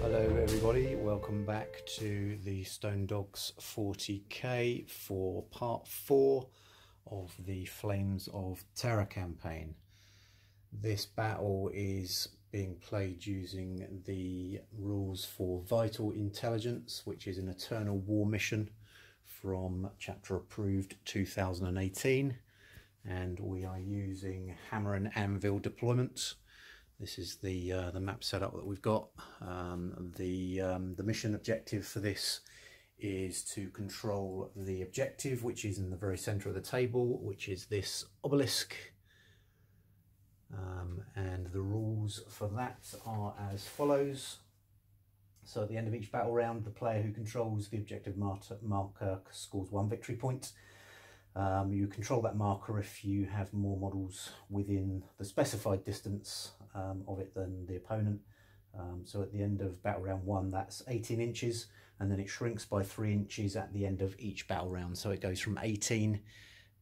Hello everybody, welcome back to the Stone Dogs 40k for part 4 of the Flames of Terror campaign. This battle is being played using the rules for Vital Intelligence, which is an Eternal War mission from chapter approved 2018, and we are using Hammer and Anvil deployment. This is the map setup that we've got. The mission objective for this is to control the objective, which is in the very centre of the table, which is this obelisk. And the rules for that are as follows. So at the end of each battle round, the player who controls the objective marker scores 1 victory point. You control that marker if you have more models within the specified distance of it than the opponent. So at the end of battle round 1, that's 18 inches, and then it shrinks by 3 inches at the end of each battle round. So it goes from 18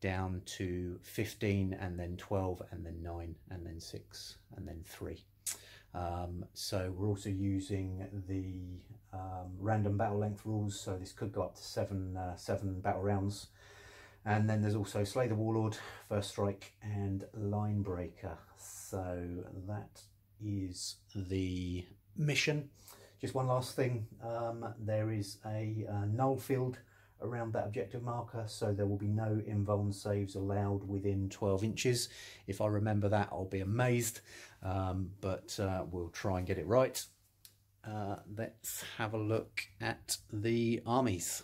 down to 15, and then 12, and then 9, and then 6, and then 3. So we're also using the random battle length rules, so this could go up to 7 battle rounds. And then there's also Slay the Warlord, First Strike, and Line Breaker. So that is the mission. Just one last thing, there is a null field around that objective marker, so there will be no invuln saves allowed within 12 inches. If I remember that, I'll be amazed, but we'll try and get it right. Let's have a look at the armies.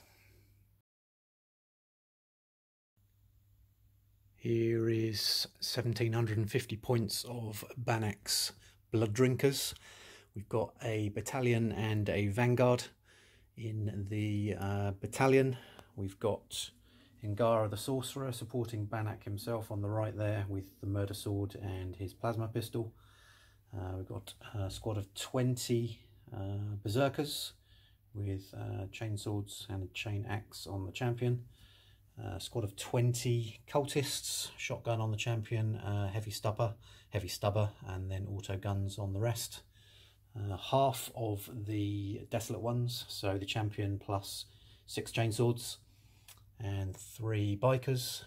Here is 1750 points of Banaak's Blood Drinkers. We've got a battalion and a vanguard. In the battalion, we've got Ingara the Sorcerer supporting Banaak himself on the right there with the Murder Sword and his plasma pistol. We've got a squad of 20 Berserkers with chainswords and a chain axe on the champion. Squad of 20 cultists, shotgun on the champion, heavy stubber, and then auto guns on the rest. Half of the desolate ones, so the champion plus 6 chainswords, and 3 bikers.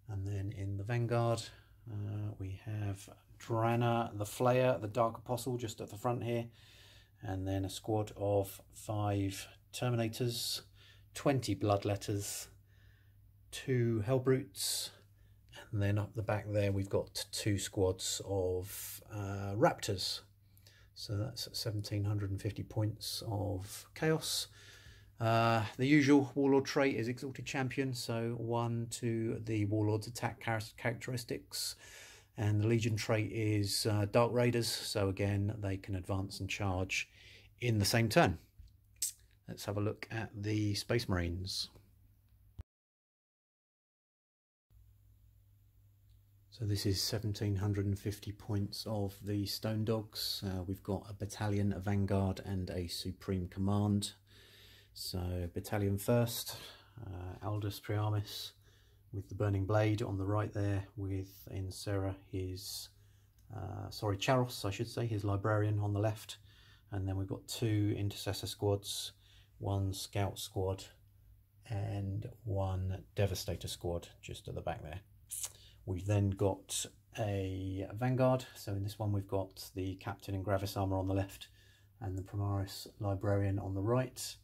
And then in the vanguard, we have Drana the Flayer, the Dark Apostle, just at the front here, and then a squad of 5 Terminators, 20 Bloodletters, 2 Hellbrutes, and then up the back there we've got 2 squads of Raptors. So that's 1750 points of chaos. The usual Warlord trait is Exalted Champion, so 1 to the Warlord's attack characteristics, and the Legion trait is Dark Raiders, so again they can advance and charge in the same turn. Let's have a look at the Space Marines. So this is 1750 points of the Stone Dogs. We've got a battalion, a vanguard, and a supreme command. So battalion first, Aldous Prearmis with the burning blade on the right there, with in Sarah his Charos, I should say, his librarian on the left, and then we've got 2 intercessor squads, 1 scout squad, and 1 devastator squad just at the back there. We've then got a vanguard, so in this one we've got the captain in Gravis armour on the left and the Prearmis librarian on the right.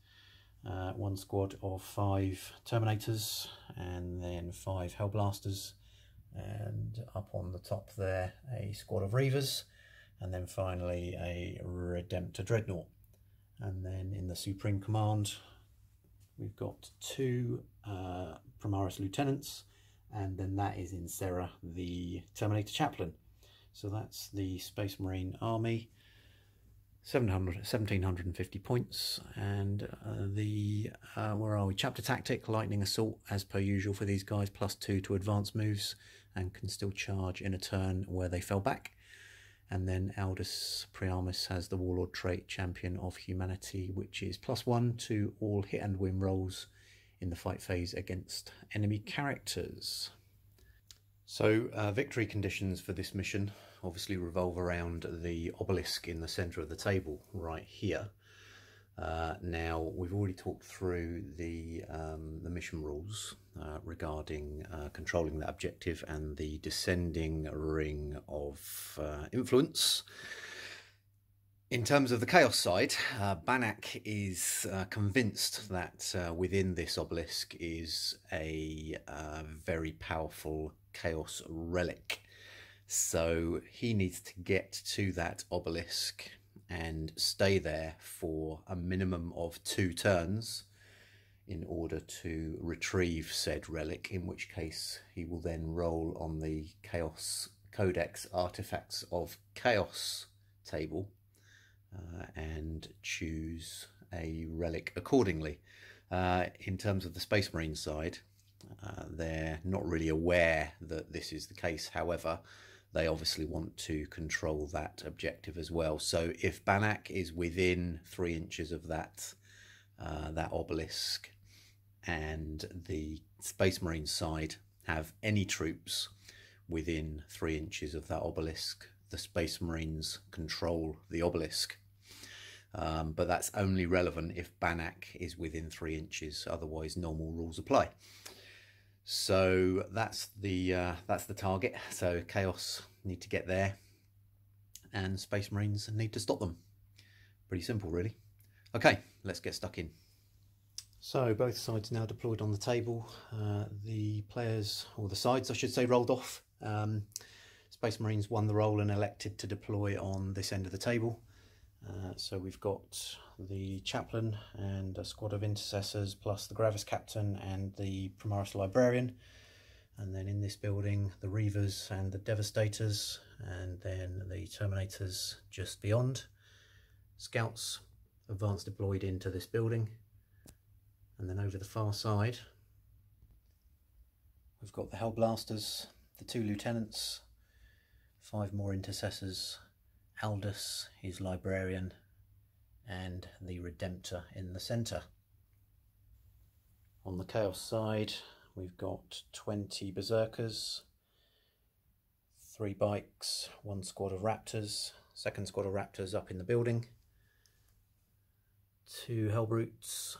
1 squad of 5 Terminators and then 5 Hellblasters, and up on the top there a squad of Reavers, and then finally a Redemptor Dreadnought. And then in the Supreme Command we've got 2 Prearmis Lieutenants, and then that is in Sarah the Terminator Chaplain. So that's the Space Marine Army, 1750 points, and where are we? Chapter Tactic, Lightning Assault as per usual for these guys, +2 to advance moves, and can still charge in a turn where they fell back. And then Aldous Prearmis has the Warlord trait, Champion of Humanity, which is +1 to all hit and win rolls in the fight phase against enemy characters. So victory conditions for this mission obviously revolve around the obelisk in the centre of the table right here. Now, we've already talked through the mission rules regarding controlling that objective and the descending ring of influence. In terms of the chaos side, Banaak is convinced that within this obelisk is a very powerful chaos relic. So he needs to get to that obelisk and stay there for a minimum of 2 turns in order to retrieve said relic, in which case he will then roll on the Chaos Codex Artifacts of Chaos table and choose a relic accordingly. In terms of the Space Marine side, they're not really aware that this is the case. However, they obviously want to control that objective as well. So if Banaak is within 3 inches of that obelisk, and the Space Marine side have any troops within 3 inches of that obelisk, the Space Marines control the obelisk. But that's only relevant if Banaak is within 3 inches. Otherwise, normal rules apply. So that's the target. So Chaos need to get there, and Space Marines need to stop them. Pretty simple, really. Okay, let's get stuck in. So both sides now deployed on the table. The players, or the sides I should say, rolled off. Space Marines won the roll and elected to deploy on this end of the table. So we've got the chaplain and a squad of intercessors, plus the Gravis captain and the Prearmis librarian, and then in this building the Reavers and the Devastators, and then the Terminators just beyond. Scouts advance deployed into this building, and then over the far side we've got the Hellblasters, the 2 lieutenants, 5 more intercessors, Aldous, his librarian, and the Redemptor in the centre. On the Chaos side, we've got 20 Berserkers, 3 bikes, 1 squad of Raptors, 2nd squad of Raptors up in the building, 2 Hellbrutes,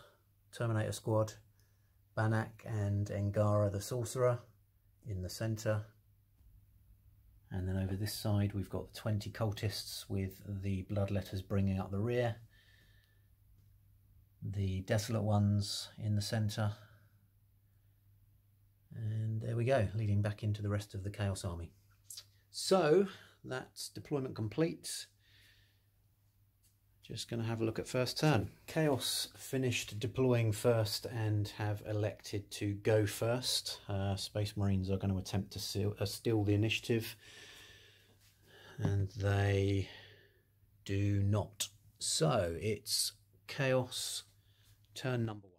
Terminator squad, Banaak and Engara the Sorcerer in the centre. And then over this side we've got 20 cultists with the Bloodletters bringing up the rear, the Desolate Ones in the centre, and there we go, leading back into the rest of the Chaos Army. So that's deployment complete. Just going to have a look at first turn. Chaos finished deploying first and have elected to go first. Space Marines are going to attempt to steal the initiative, and they do not. So it's Chaos turn number 1.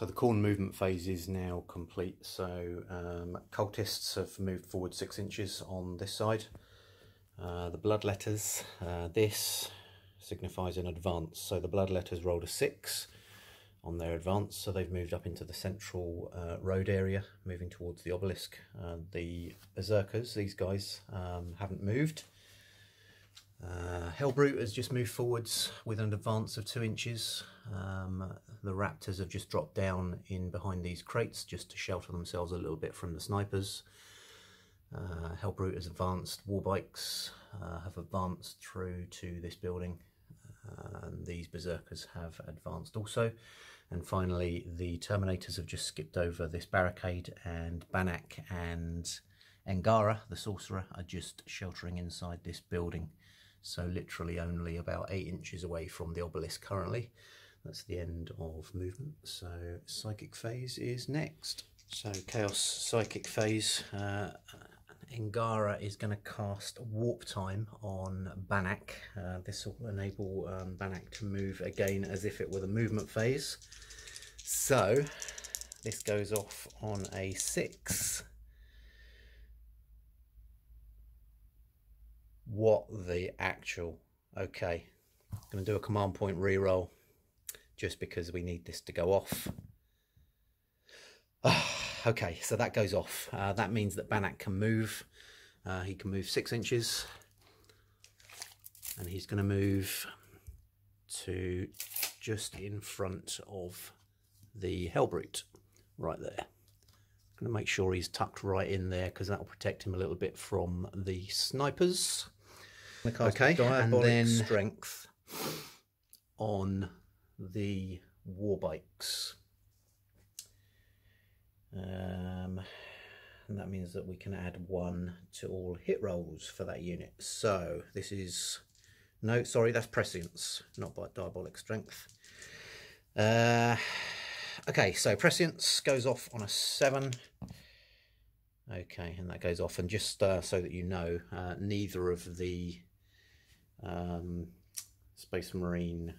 So the corn movement phase is now complete. So cultists have moved forward 6 inches on this side. The blood letters, this signifies an advance. So the blood letters rolled a 6 on their advance, so they've moved up into the central road area, moving towards the obelisk. The berserkers, these guys, haven't moved. Hellbrute has just moved forwards with an advance of 2 inches. The raptors have just dropped down in behind these crates just to shelter themselves a little bit from the snipers. Hellbrute has advanced. Warbikes have advanced through to this building. And these berserkers have advanced also. And finally, the terminators have just skipped over this barricade, and Banaak and Angara, the sorcerer, are just sheltering inside this building. So literally only about 8 inches away from the obelisk currently. That's the end of movement. So psychic phase is next. So chaos psychic phase. Angara is going to cast warp time on Banaak. This will enable Banaak to move again as if it were the movement phase. So this goes off on a 6. What the actual? Okay, I'm going to do a command point reroll just because we need this to go off. Okay, so that goes off. That means that Banaak can move. He can move 6 inches, and he's going to move to just in front of the Hellbrute, right there. I'm going to make sure he's tucked right in there because that will protect him a little bit from the snipers. Okay, and then strength on the Warbikes. And that means that we can add 1 to all hit rolls for that unit. So this is, no, sorry, that's prescience, not by diabolic strength. Okay, so prescience goes off on a 7. Okay, and that goes off, and just so that you know, neither of the Space Marine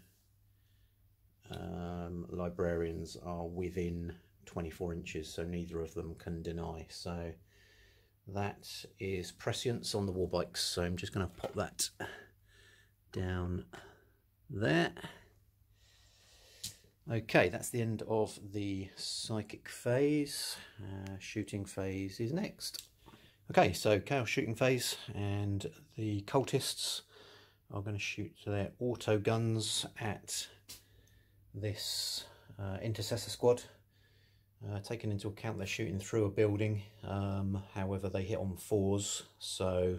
librarians are within 24 inches, so neither of them can deny. So that is prescience on the Warbikes. So I'm just going to pop that down there. Okay, that's the end of the psychic phase. Shooting phase is next. Okay, so chaos shooting phase, and the cultists are going to shoot their auto guns at this intercessor squad. Taking into account they're shooting through a building, however they hit on 4s, so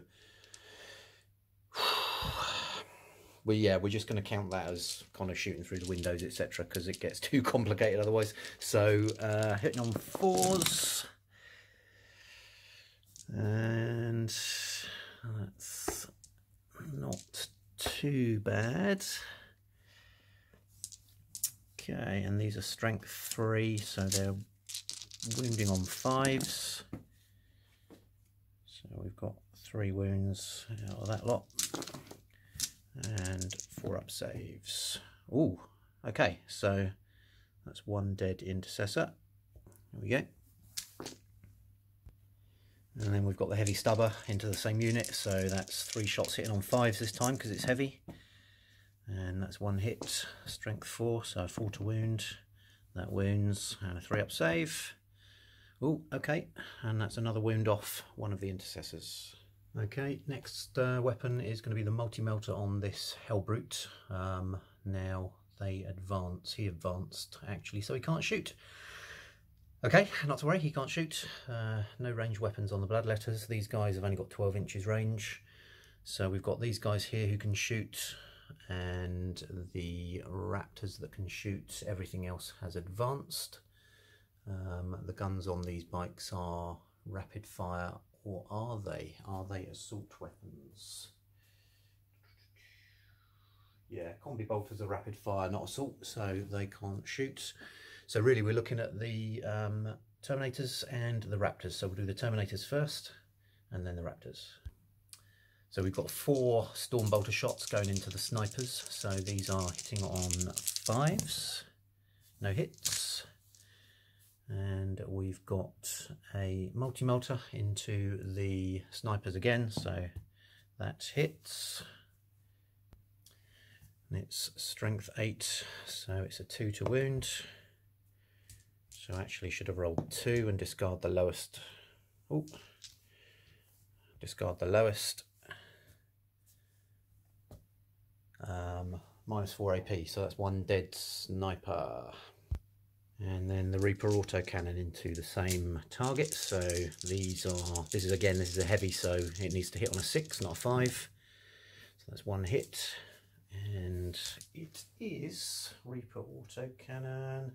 we're just going to count that as kind of shooting through the windows, etc., because it gets too complicated otherwise. So hitting on 4s, and that's not too bad. Okay, and these are strength 3, so they're wounding on 5s. So we've got 3 wounds out of that lot, and 4 up saves. Ooh, okay, so that's 1 dead intercessor. There we go. And then we've got the heavy stubber into the same unit, so that's 3 shots hitting on 5s this time because it's heavy. And that's 1 hit, strength 4, so 4 to wound. That wounds, and a 3 up save. Oh, okay, and that's another wound off one of the intercessors. Okay, next weapon is going to be the multi-melter on this Hellbrute. Now they advance, he advanced actually, so he can't shoot. Okay, not to worry, he can't shoot. No range weapons on the bloodletters. These guys have only got 12 inches range. So we've got these guys here who can shoot, and the raptors that can shoot. Everything else has advanced. The guns on these bikes are rapid fire, or are they? Are they assault weapons? Yeah, combi bolters are rapid fire, not assault, so they can't shoot. So really we're looking at the Terminators and the Raptors. So we'll do the Terminators first and then the Raptors. So we've got 4 Storm Bolter shots going into the snipers. So these are hitting on 5s, no hits. And we've got a multi-melter into the snipers again, so that hits. And it's strength 8, so it's a 2 to wound. So actually should have rolled 2 and discard the lowest. Oh, discard the lowest. -4 AP, so that's 1 dead sniper. And then the Reaper autocannon into the same target. So this is a heavy, so it needs to hit on a 6, not a 5. So that's 1 hit. And it is Reaper autocannon.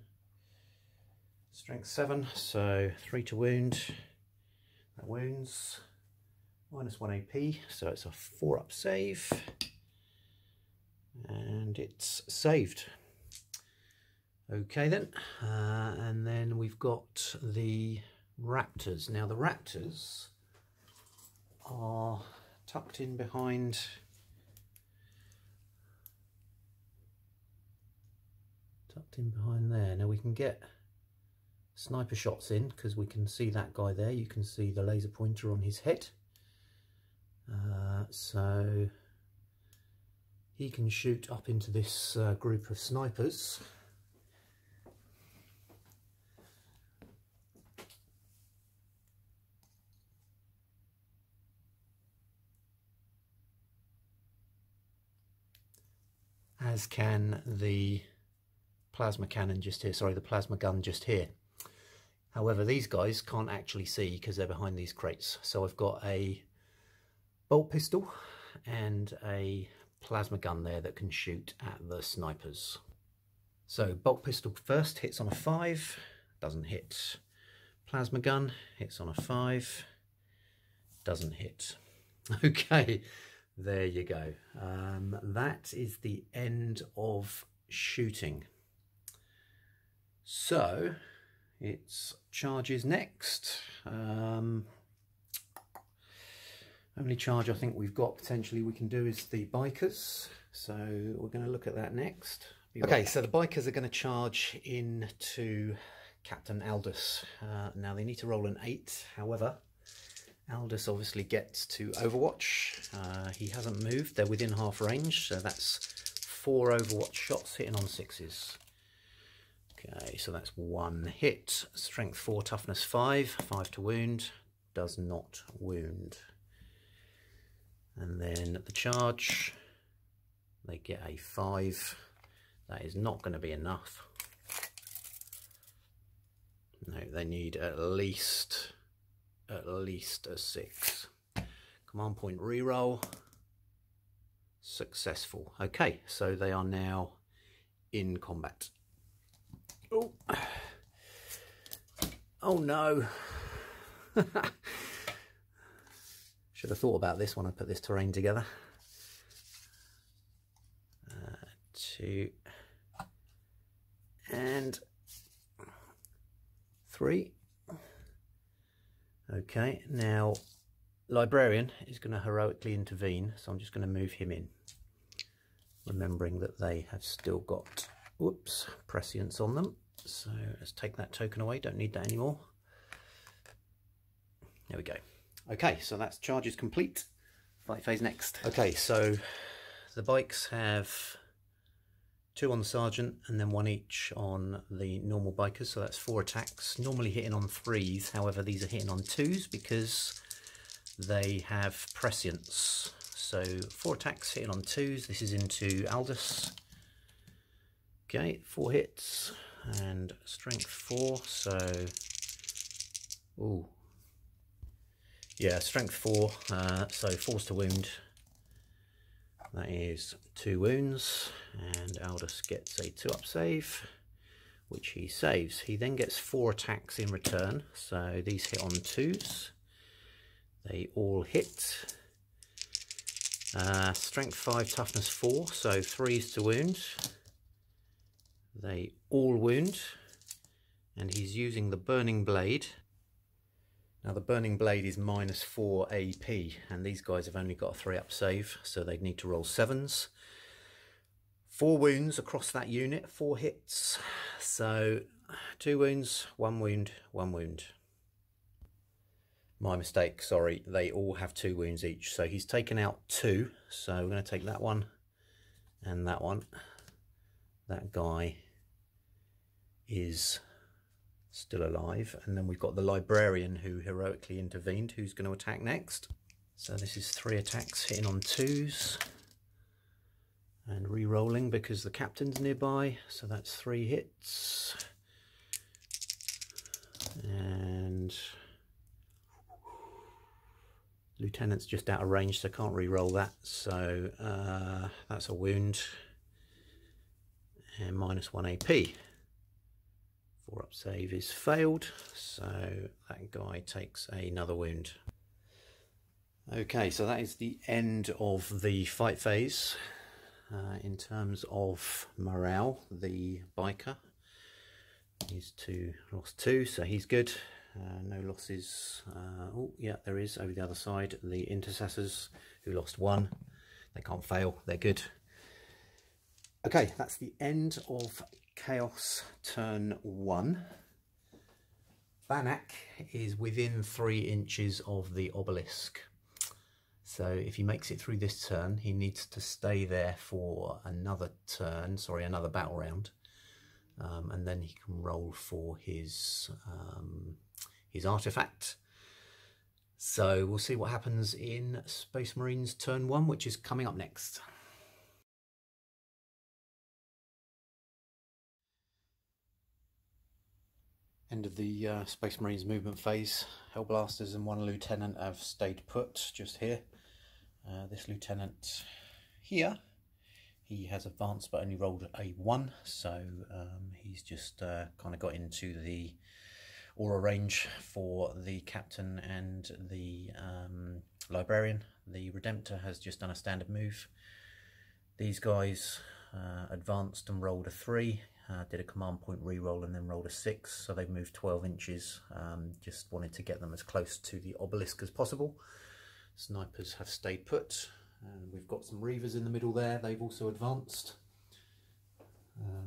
Strength 7, so 3 to wound. That wounds. -1 AP, so it's a 4-up save. And it's saved. Okay then, and then we've got the Raptors. Now the Raptors are tucked in behind there. Now we can get sniper shots in because we can see that guy there. You can see the laser pointer on his head. So he can shoot up into this group of snipers. As can the plasma cannon just here, sorry, the plasma gun just here. However, these guys can't actually see because they're behind these crates. So I've got a bolt pistol and a plasma gun there that can shoot at the snipers. So bolt pistol first hits on a 5, doesn't hit. Plasma gun hits on a 5, doesn't hit. Okay, there you go. That is the end of shooting. So it's charges next. Only charge I think we've got potentially we can do is the bikers. So we're going to look at that next. Okay, so the bikers are going to charge into Captain Aldous. Now they need to roll an 8. However, Aldous obviously gets to Overwatch. He hasn't moved. They're within half range, so that's 4 Overwatch shots hitting on 6s. Okay, so that's 1 hit. Strength 4, toughness 5, 5 to wound. Does not wound. And then the charge, they get a 5. That is not going to be enough. No, they need at least a 6. Command point reroll. Successful. Okay, so they are now in combat. Oh, oh no. Should have thought about this when I put this terrain together. 2 and 3. Okay, now Librarian is going to heroically intervene, so I'm just going to move him in, remembering that they have still got, whoops, prescience on them. So let's take that token away, don't need that anymore. There we go. Okay, so that's charges complete. Fight phase next. Okay, so the bikes have 2 on the sergeant and then 1 each on the normal bikers, so that's 4 attacks, normally hitting on 3s. However, these are hitting on 2s because they have prescience. So 4 attacks hitting on 2s. This is into Aldous. Okay, 4 hits and strength 4, so ooh, yeah, strength 4, so 4's to wound. That is 2 wounds, and Aldous gets a 2-up save, which he saves. He then gets 4 attacks in return, so these hit on 2s. They all hit. Strength 5, toughness 4, so 3's to wound. They all wound, and he's using the Burning Blade. Now the Burning Blade is -4 AP, and these guys have only got a 3-up save, so they'd need to roll 7s. 4 wounds across that unit, 4 hits. So 2 wounds, 1 wound, 1 wound. My mistake, sorry, they all have 2 wounds each. So he's taken out 2, so we're going to take that one and that one. That guy is still alive, and then we've got the librarian who heroically intervened, who's going to attack next. So this is 3 attacks hitting on 2s and re-rolling because the captain's nearby, so that's 3 hits. And lieutenant's just out of range, so can't re-roll that, so that's a wound and -1 AP. 4-up save is failed, so that guy takes another wound. Okay, so that is the end of the fight phase. In terms of morale, the biker is lost 2, so he's good. No losses. Oh yeah, there is over the other side. The intercessors, who lost 1, they can't fail, they're good. Okay, that's the end of Chaos turn 1. Banaak is within 3 inches of the obelisk. So if he makes it through this turn, he needs to stay there for another turn, sorry, another battle round. And then he can roll for his artifact. So we'll see what happens in Space Marines turn 1, which is coming up next. End of the Space Marines movement phase. Hellblasters and 1 lieutenant have stayed put just here. This lieutenant here, he has advanced but only rolled a 1, so he's just kind of got into the aura range for the captain and the librarian. The Redemptor has just done a standard move. These guys advanced and rolled a 3, did a command point reroll and then rolled a 6, so they've moved 12 inches. Just wanted to get them as close to the obelisk as possible. Snipers have stayed put, and we've got some Reavers in the middle there. They've also advanced.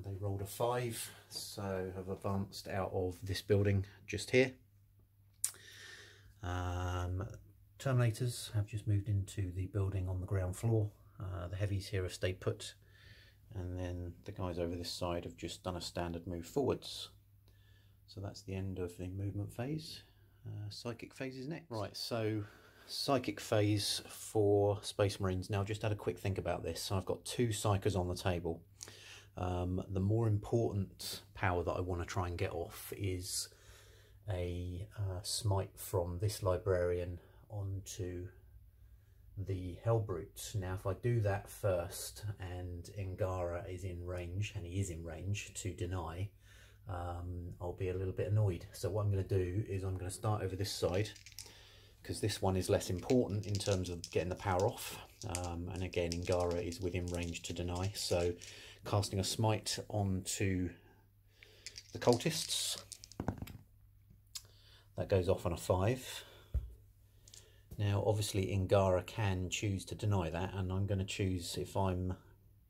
They rolled a 5, so have advanced out of this building just here. Terminators have just moved into the building on the ground floor. The heavies here have stayed put, and then the guys over this side have just done a standard move forwards. So that's the end of the movement phase. Psychic phase is next. Right, so Psychic phase for Space Marines. Now, just had a quick think about this. So I've got 2 Psychers on the table. The more important power that I want to try and get off is a smite from this librarian onto the Hellbrute. Now, if I do that first and Ingara is in range, and he is in range to deny, I'll be a little bit annoyed. So what I'm going to do is I'm going to start over this side, because this one is less important in terms of getting the power off. And again, Ingara is within range to deny. So casting a smite onto the cultists. That goes off on a 5. Now, obviously, Ingara can choose to deny that, and I'm going to choose, if I'm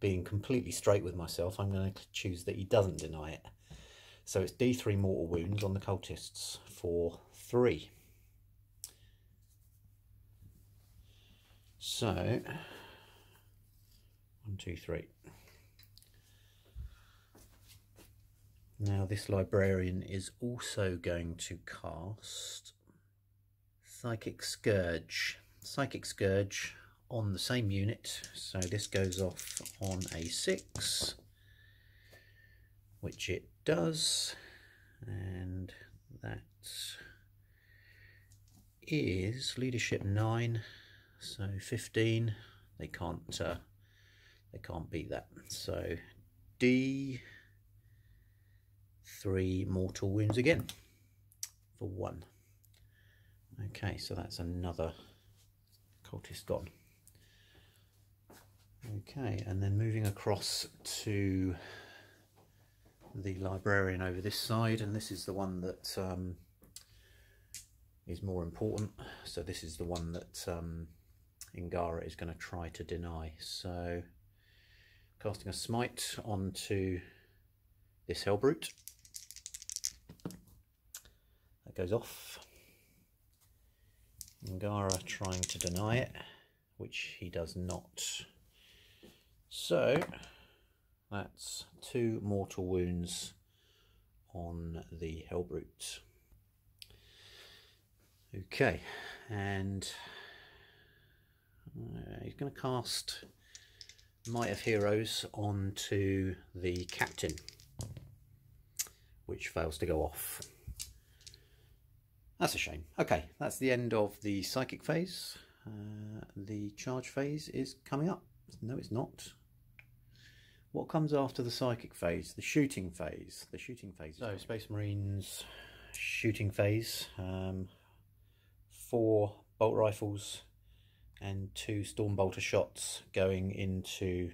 being completely straight with myself, I'm going to choose that he doesn't deny it. So it's D3 mortal wounds on the cultists for 3. So 1, 2, 3. Now this librarian is also going to cast Psychic Scourge. Psychic Scourge on the same unit. So this goes off on a 6, which it does, and that is leadership 9. So 15, they can't beat that. So D3 mortal wounds again for 1. Okay, so that's another cultist gone. Okay, and then moving across to the librarian over this side, and this is the one that is more important. So this is the one that Ingara is going to try to deny. So casting a smite onto this Hellbrute. That goes off. Ngara trying to deny it, which he does not. So that's 2 mortal wounds on the Hellbrute. Okay, and he's going to cast Might of Heroes onto the captain, which fails to go off. That's a shame. Okay, that's the end of the psychic phase. The charge phase is coming up. No, it's not. What comes after the psychic phase? The shooting phase. The shooting phase. So, Space Marines shooting phase. 4 bolt rifles and 2 storm bolter shots going into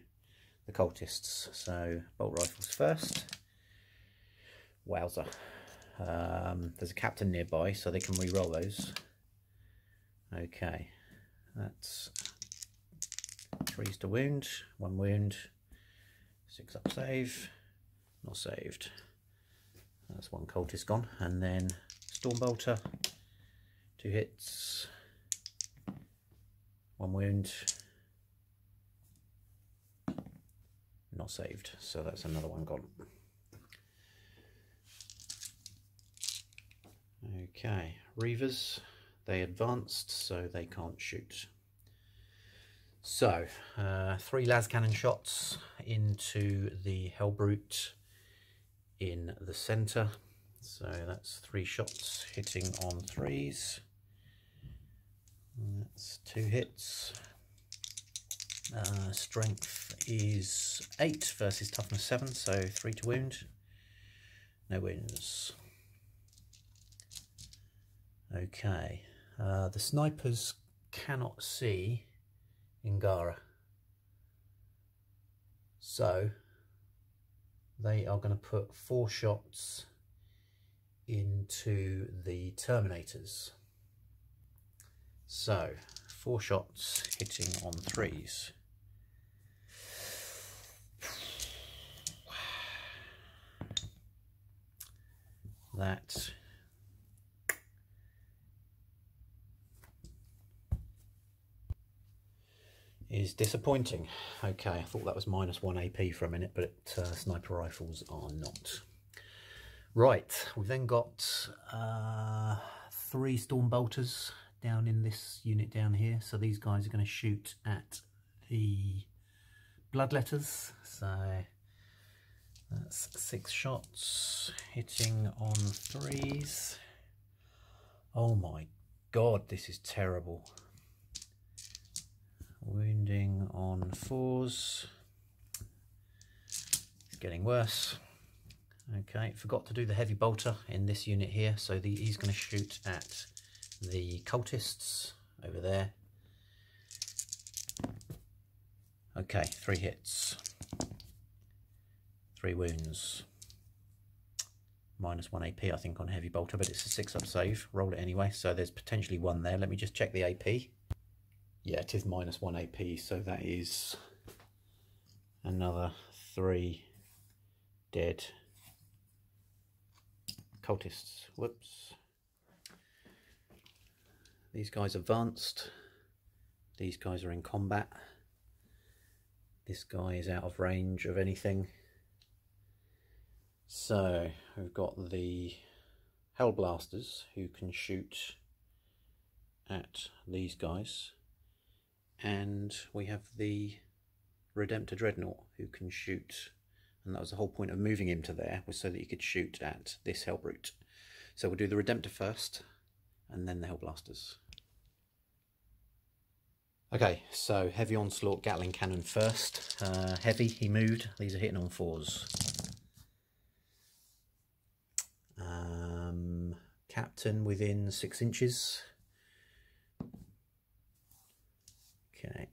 the cultists. So, bolt rifles first. Wowzer. There's a captain nearby, so they can re-roll those. Okay, that's 3s to wound, 1 wound, 6 up save, not saved. That's 1 cultist gone, and then storm bolter, 2 hits, 1 wound, not saved. So that's another 1 gone. Okay, Reavers, they advanced, so they can't shoot. So, 3 las cannon shots into the Hellbrute in the centre. So that's 3 shots hitting on 3s. That's 2 hits. Strength is 8 versus toughness 7, so 3 to wound. No wounds. Okay, the snipers cannot see Ngara, so they are going to put 4 shots into the Terminators. So 4 shots hitting on 3s. That is disappointing. Okay, I thought that was -1 AP for a minute, but sniper rifles are not. Right, we've then got 3 storm bolters down in this unit down here. So these guys are going to shoot at the bloodletters. So that's 6 shots hitting on 3s. Oh my god, this is terrible. Wounding on 4s. It's getting worse. Okay, forgot to do the heavy bolter in this unit here, so he's going to shoot at the cultists over there. Okay, 3 hits. 3 wounds. -1 AP, I think, on heavy bolter, but it's a 6 up save. Roll it anyway, so there's potentially 1 there. Let me just check the AP. Yeah, it is -1 AP, so that is another 3 dead cultists. Whoops. These guys advanced. These guys are in combat. This guy is out of range of anything. So we've got the Hellblasters who can shoot at these guys. And we have the Redemptor Dreadnought who can shoot, and that was the whole point of moving him to there, was so that you could shoot at this Hellbrute. So we'll do the Redemptor first and then the Hellblasters. Okay, so heavy onslaught Gatling cannon first. Heavy, he moved. These are hitting on 4s. Captain within 6 inches. Okay.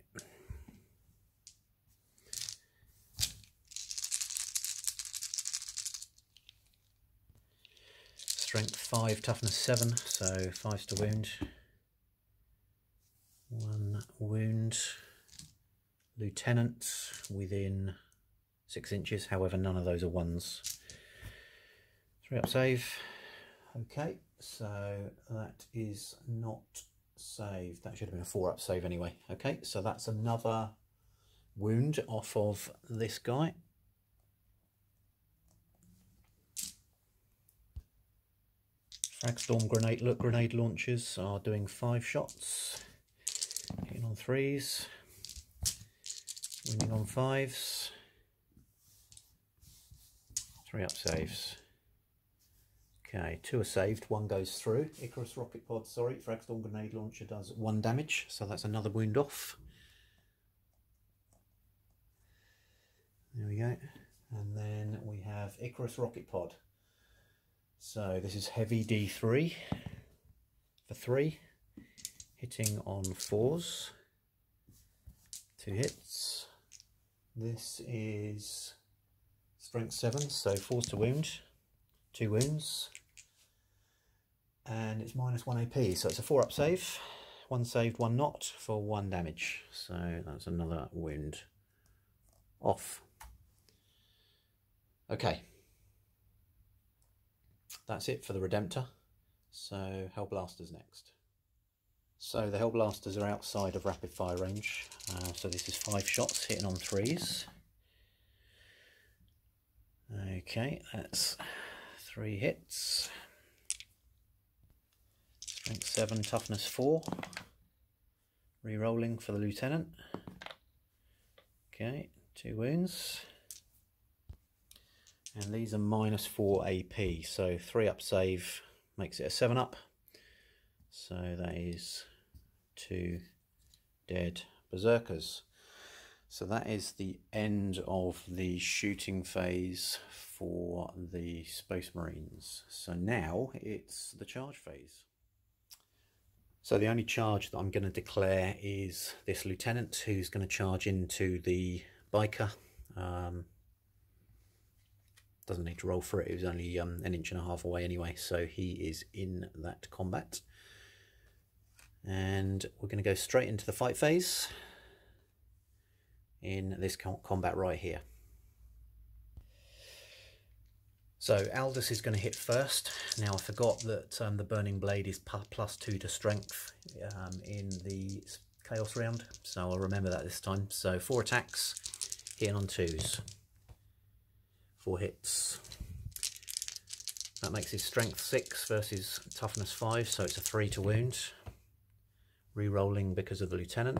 Strength 5, toughness 7, so 5s to wound. 1 wound. Lieutenant within 6 inches, however none of those are 1s. 3 up save. Okay, so that is not saved. That should have been a 4-up save anyway. Okay, so that's another wound off of this guy. Fragstorm grenade launchers are doing 5 shots, hitting on 3s, winning on 5s, 3-up saves. Okay, 2 are saved, 1 goes through. Icarus rocket pod, sorry, Fragstorm grenade launcher does 1 damage, so that's another wound off. There we go. And then we have Icarus rocket pod. So this is heavy D3 for 3, hitting on 4s, 2 hits. This is strength 7, so 4s to wound, 2 wounds, and it's -1 AP, so it's a 4-up save, 1 saved, 1 not, for 1 damage. So that's another wound off. Okay. That's it for the Redemptor. So Hellblasters next. So the Hellblasters are outside of rapid fire range. So this is 5 shots hitting on 3s. Okay, that's 3 hits. Strength 7, toughness 4. Re-rolling for the lieutenant. Okay, 2 wounds. And these are -4 AP, so 3-up save makes it a 7-up. So that is 2 dead berserkers. So that is the end of the shooting phase for the Space Marines. So now it's the charge phase. So the only charge that I'm going to declare is this lieutenant, who's going to charge into the biker. Doesn't need to roll for it, it was only an inch and a half away anyway, so he is in that combat. And we're going to go straight into the fight phase in this combat right here. So Aldous is going to hit first. Now I forgot that the Burning Blade is +2 to strength in the Chaos round, so I'll remember that this time. So 4 attacks, hitting on 2s. 4 hits. That makes his strength 6 versus toughness 5, so it's a 3 to wound. Re-rolling because of the lieutenant.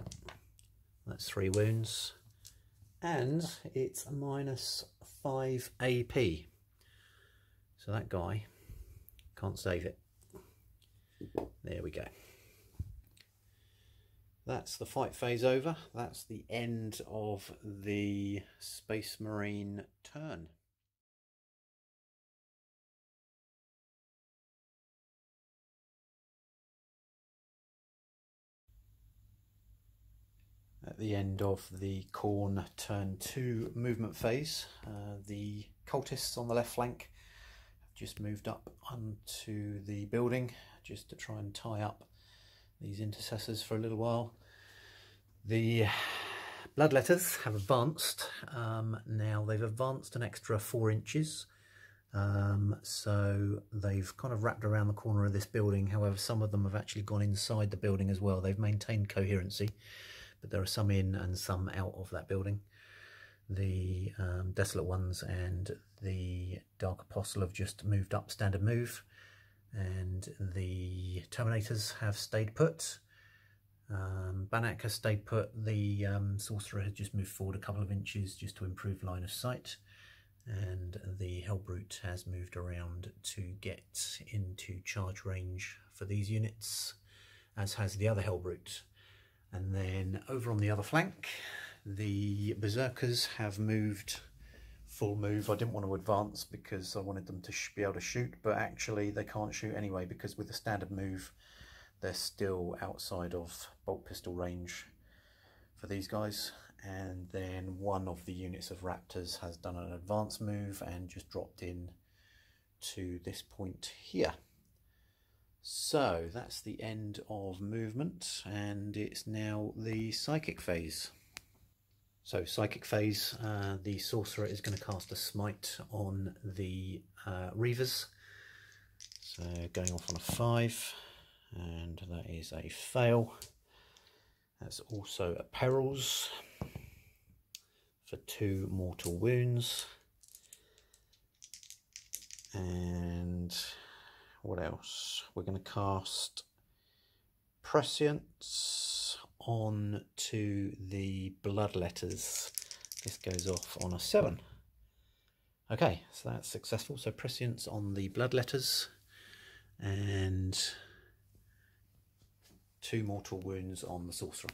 That's 3 wounds. And it's -5 AP. So that guy can't save it. There we go. That's the fight phase over. That's the end of the Space Marine turn. At the end of the Khorne turn 2 movement phase, the cultists on the left flank have just moved up onto the building just to try and tie up these intercessors for a little while. The bloodletters have advanced. Now they've advanced an extra 4 inches, so they've kind of wrapped around the corner of this building. However, some of them have actually gone inside the building as well. They've maintained coherency, but there are some in and some out of that building. The Desolate Ones and the Dark Apostle have just moved up standard move, and the Terminators have stayed put. Banaak has stayed put. The Sorcerer has just moved forward a couple of inches just to improve line of sight, and the Hellbrute has moved around to get into charge range for these units, as has the other Hellbrute. And then over on the other flank, the Berserkers have moved full move. I didn't want to advance because I wanted them to be able to shoot, but actually they can't shoot anyway because with the standard move they're still outside of bolt pistol range for these guys. And then one of the units of Raptors has done an advance move and just dropped in to this point here. So that's the end of movement, and it's now the psychic phase. So psychic phase, the sorcerer is going to cast a smite on the Reavers. So going off on a 5, and that is a fail. That's also a perils for 2 mortal wounds. And what else? We're going to cast Prescience on to the bloodletters. This goes off on a 7. Okay, so that's successful. So Prescience on the bloodletters and 2 mortal wounds on the sorcerer.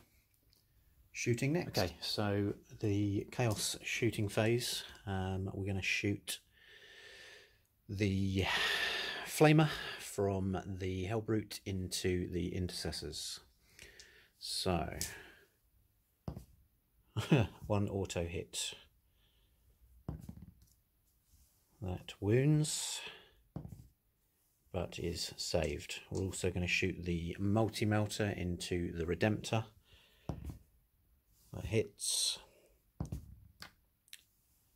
Shooting next. Okay, so the chaos shooting phase, we're going to shoot the flamer from the Hellbrute into the intercessors. So 1 auto hit. That wounds, but is saved. We're also going to shoot the multi-melter into the Redemptor. That hits,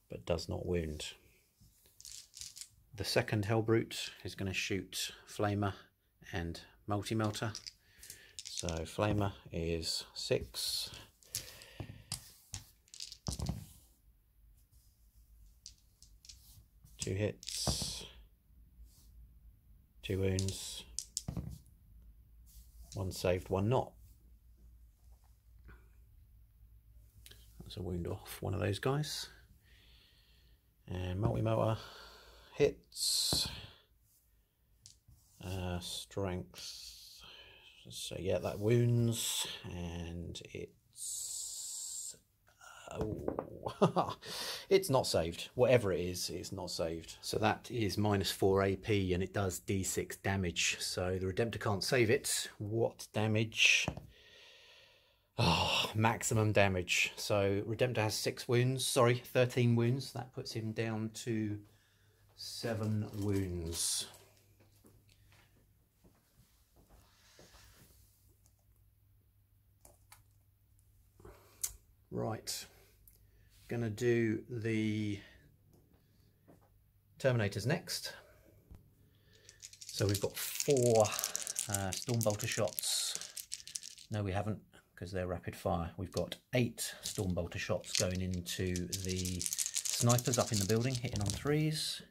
but does not wound. The second Hellbrute is going to shoot Flamer and multi-melter. So Flamer is 6. Two hits, 2 wounds, 1 saved, 1 not. That's a wound off one of those guys. And multi-melter hits, strength. So yeah, that wounds, and it's it's not saved. Whatever it is, it's not saved. So that is -4 AP, and it does D6 damage. So the Redemptor can't save it. What damage? Oh, maximum damage. So Redemptor has 13 wounds. That puts him down to 7 wounds. Right. Gonna do the Terminators next. So we've got 4 Stormbolter shots. No, we haven't, because they're rapid fire. We've got 8 Stormbolter shots going into the snipers up in the building, hitting on 3s.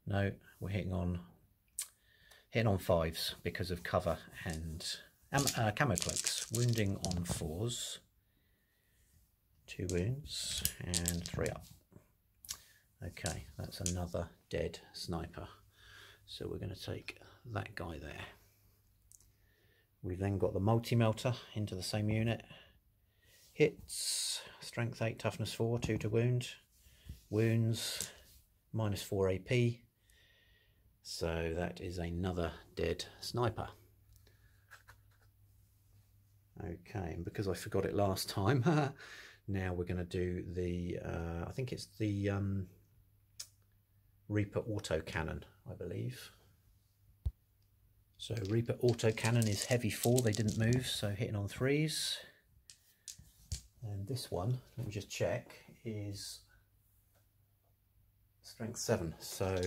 No, we're hitting on 5s because of cover and camo cloaks. Wounding on 4s. 2 wounds and 3 up. Okay, that's another dead sniper. So we're going to take that guy there. We've then got the multi-melter into the same unit. Hits, strength 8, toughness 4, 2 to wound. Wounds, -4 AP. So that is another dead sniper. Okay, and because I forgot it last time, now we're going to do the, I think it's the Reaper autocannon, I believe. So Reaper autocannon is heavy 4, they didn't move, so hitting on 3s. And this one, let me just check, is strength 7, so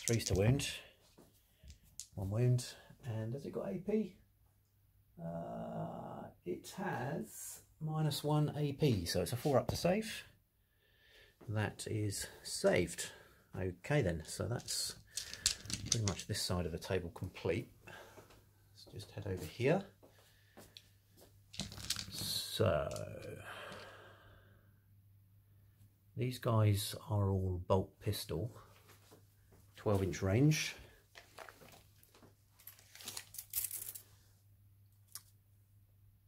3s to wound, 1 wound. And has it got AP? It has -1 AP, so it's a 4 up to save. That is saved. Okay then, so that's pretty much this side of the table complete. Let's just head over here. So these guys are all bolt pistol, 12-inch range.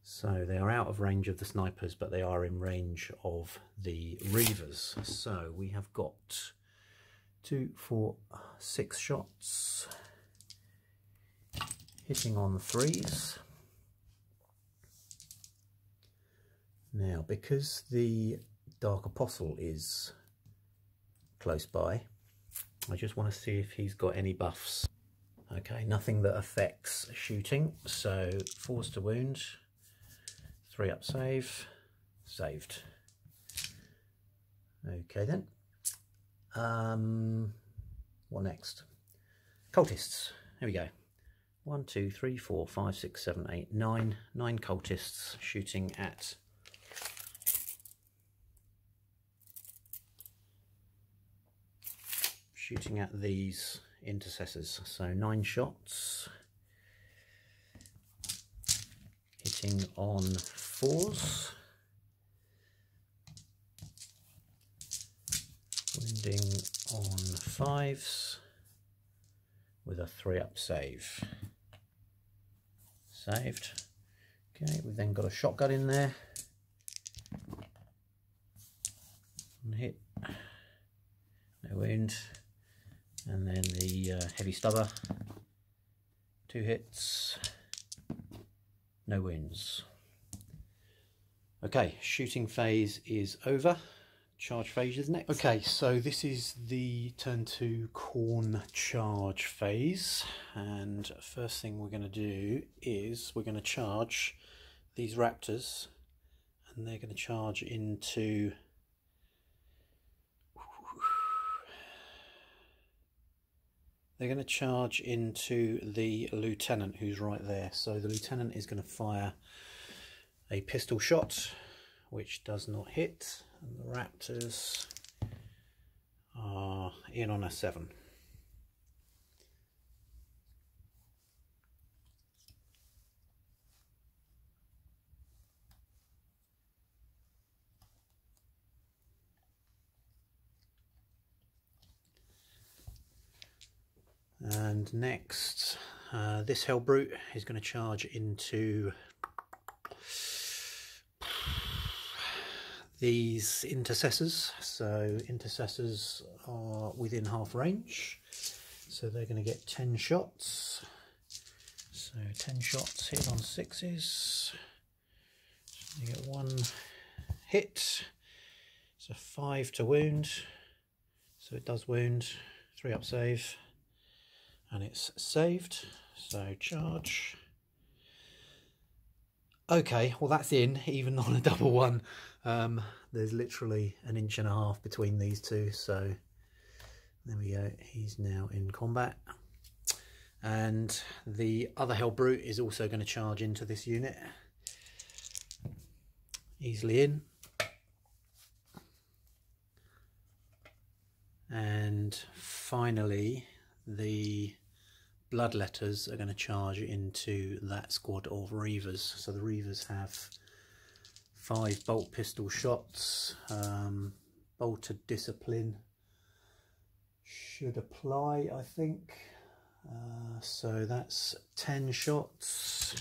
So they are out of range of the snipers, but they are in range of the reavers. So we have got 2, 4, 6 shots, hitting on 3s. Now, because the Dark Apostle is close by, I just want to see if he's got any buffs. Okay, nothing that affects shooting, so 4s to wound, 3 up save, saved. Okay then. What next? Cultists. Here we go. 1, 2, 3, 4, 5, 6, 7, 8, 9. 9 cultists shooting at these intercessors. So 9 shots, hitting on 4s, wounding on 5s with a 3-up save. Saved. Okay, we've then got a shotgun in there. One hit, no wound. And then the heavy stubber, 2 hits, no wounds. Okay, shooting phase is over. Charge phase is next. Okay, so this is the turn 2 corn charge phase, and first thing we're going to do is we're going to charge these raptors, and they're going to charge into the lieutenant who's right there. So the lieutenant is going to fire a pistol shot, which does not hit, and the raptors are in on a 7. And next, this hell brute is going to charge into these intercessors. So intercessors are within half range, so they're going to get 10 shots. So 10 shots hit on 6s. So you get 1 hit. It's a 5 to wound, so it does wound. 3-up save. And it's saved, so charge. Okay, well that's in, even on a double one. There's literally 1.5 inches between these two, so there we go, he's now in combat. And the other Hell Brute is also going to charge into this unit. Easily in. And finally, the Bloodletters are going to charge into that squad of Reavers. So the Reavers have 5 bolt pistol shots. Bolted Discipline should apply, I think. So that's 10 shots.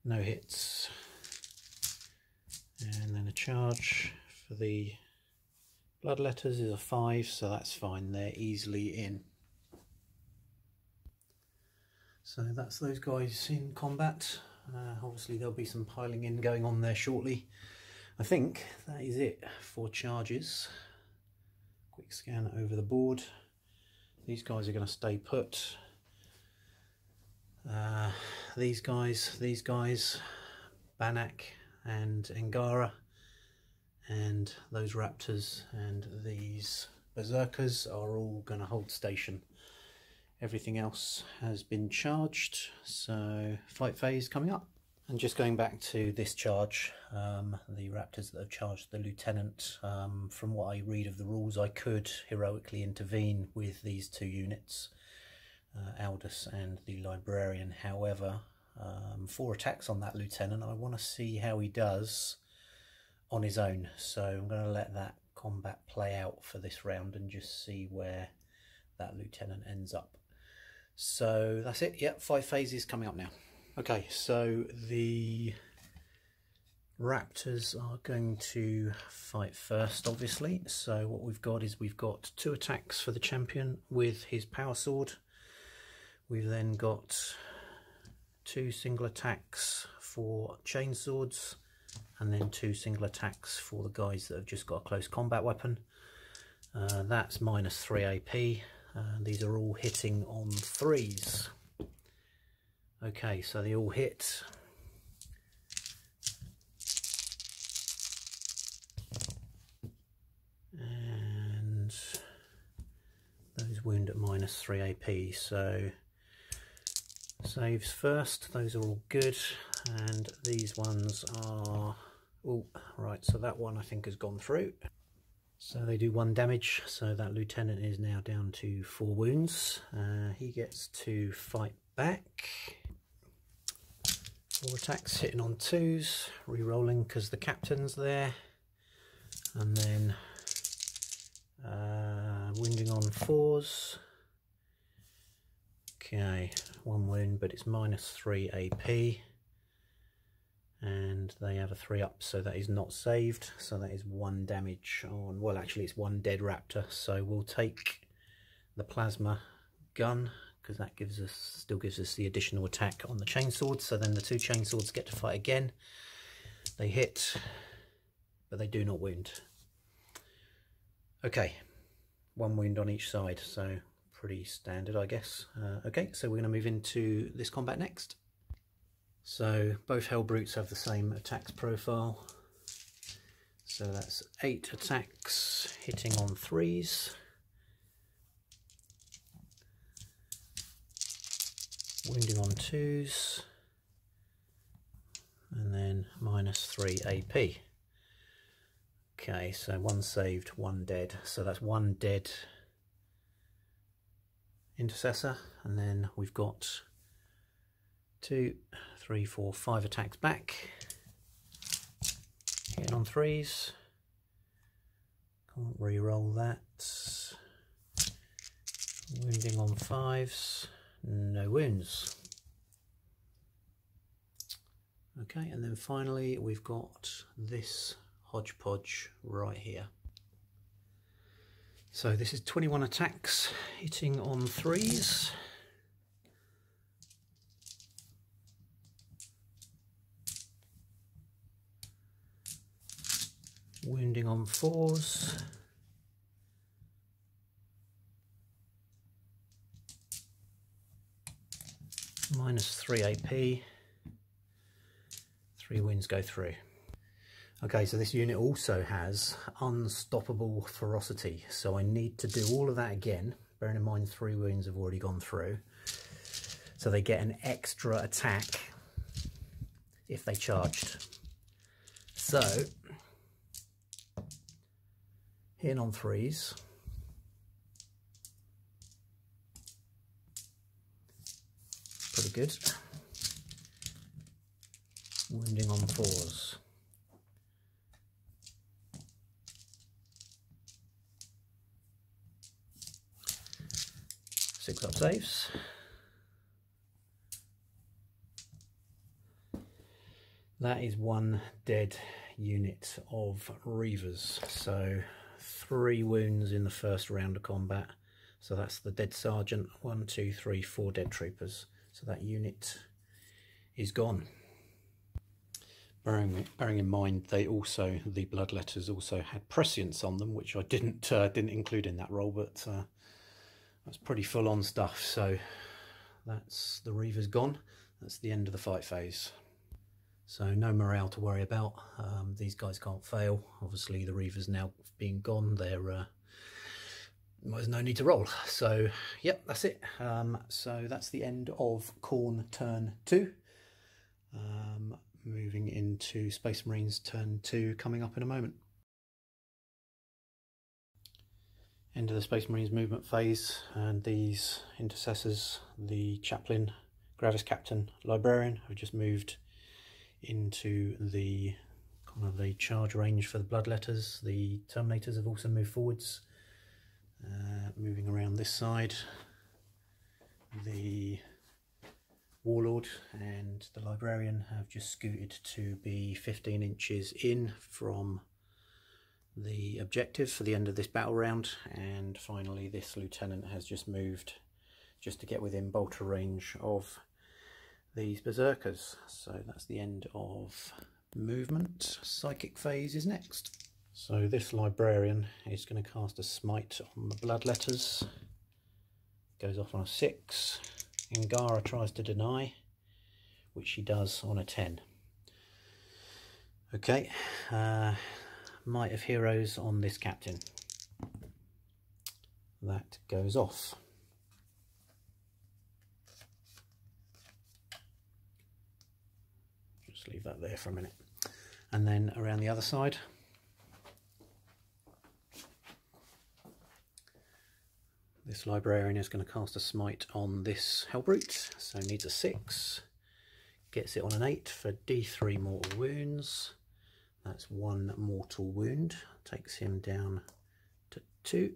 No hits. And then a charge for the Bloodletters is a 5, so that's fine, they're easily in. So that's those guys in combat. Obviously there'll be some piling in going on there shortly. I think that is it for charges. Quick scan over the board. These guys are going to stay put. These guys, Banaak and Angara, and those raptors and these berserkers are all going to hold station. Everything else has been charged, so fight phase coming up. And just going back to this charge, the raptors that have charged the lieutenant, from what I read of the rules, I could heroically intervene with these 2 units, Aldous and the librarian. However, 4 attacks on that lieutenant, I want to see how he does on his own, so I'm going to let that combat play out for this round and just see where that lieutenant ends up. So that's it. Yep, 5 phases coming up now. Okay, so the raptors are going to fight first, obviously. So what we've got is we've got 2 attacks for the champion with his power sword. We've then got 2 single attacks for chainswords, and then 2 single attacks for the guys that have just got a close combat weapon. That's -3 AP. These are all hitting on 3s. Okay, so they all hit. And -3 AP. So saves first, those are all good, and these ones are, oh right, so that one I think has gone through. So they do 1 damage, so that lieutenant is now down to 4 wounds. He gets to fight back. 4 attacks, hitting on 2s, re-rolling because the captain's there, and then wounding on 4s. Okay, 1 wound, but it's -3 AP. And they have a 3-up, so that is not saved. So that is 1 damage on, well actually it's 1 dead raptor. So we'll take the plasma gun, because that still gives us the additional attack on the chainswords. So then the 2 chainswords get to fight again. They hit, but they do not wound. Okay, 1 wound on each side, so pretty standard, I guess. Okay, so we're going to move into this combat next. So both Hell Brutes have the same attacks profile. So that's 8 attacks, hitting on 3s. Wounding on 2s. And then -3 AP. Okay, so 1 saved, 1 dead. So that's 1 dead intercessor. And then we've got 2, 3, 4, 5 attacks back. Hitting on 3s. Can't re-roll that. Wounding on 5s. No wounds. Okay, and then finally we've got this hodgepodge right here. So this is 21 attacks, hitting on 3s. Wounding on 4s. -3 AP. 3 wounds go through. Okay, so this unit also has unstoppable ferocity, so I need to do all of that again, bearing in mind 3 wounds have already gone through. So they get an extra attack if they charged. So, hitting on 3s. Pretty good. Wounding on 4s. Six up saves. That is 1 dead unit of Reavers. So 3 wounds in the first round of combat. So that's the dead sergeant. 1, 2, 3, 4 dead troopers. So that unit is gone. Bearing in mind the bloodletters also had prescience on them, which I didn't include in that roll, but that's pretty full on stuff. So that's the Reavers gone. That's the end of the fight phase. So no morale to worry about. These guys can't fail. Obviously the Reavers now being gone, there's no need to roll. So yep, that's it. So that's the end of Khorne turn 2. Moving into Space Marines turn 2 coming up in a moment. End of the Space Marines movement phase, and these intercessors, the chaplain, Gravis Captain, Librarian, have just moved into the kind of the charge range for the bloodletters. The Terminators have also moved forwards, moving around this side. The Warlord and the Librarian have just scooted to be 15 inches in from the objective for the end of this battle round, and finally this lieutenant has just moved just to get within bolter range of these berserkers. So that's the end of movement. Psychic phase is next. So this Librarian is going to cast a smite on the bloodletters. Goes off on a 6. Angara tries to deny, which she does on a 10. Okay, Might of Heroes on this captain. That goes off. Just leave that there for a minute. And then around the other side. This librarian is going to cast a smite on this Hellbrute, so needs a 6. Gets it on an 8 for D3 mortal wounds. That's 1 mortal wound. Takes him down to 2.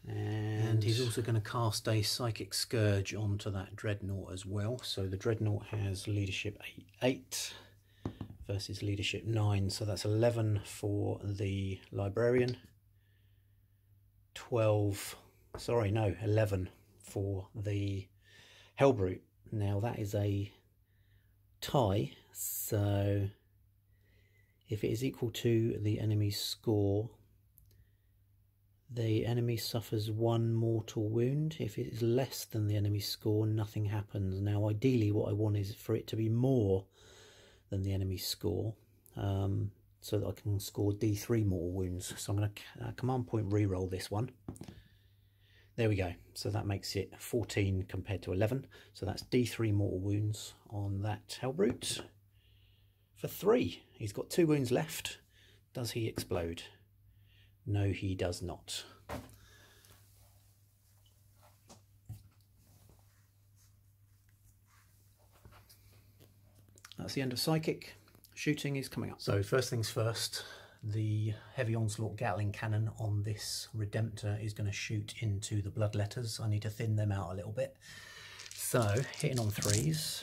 And he's also going to cast a Psychic Scourge onto that Dreadnought as well. So the Dreadnought has leadership 8 versus leadership 9. So that's 11 for the librarian. 11 for the Hellbrute. Now that is a tie, so if it is equal to the enemy's score, the enemy suffers 1 mortal wound. If it is less than the enemy's score, nothing happens. Now ideally what I want is for it to be more than the enemy's score, so that I can score D3 mortal wounds. So I'm going to command point reroll this one. There we go. So that makes it 14 compared to 11. So that's D3 mortal wounds on that Hellbrute for 3. He's got 2 wounds left. Does he explode? No, he does not. That's the end of Psychic. Shooting is coming up. So first things first, the Heavy Onslaught Gatling cannon on this Redemptor is going to shoot into the bloodletters. I need to thin them out a little bit. So hitting on 3s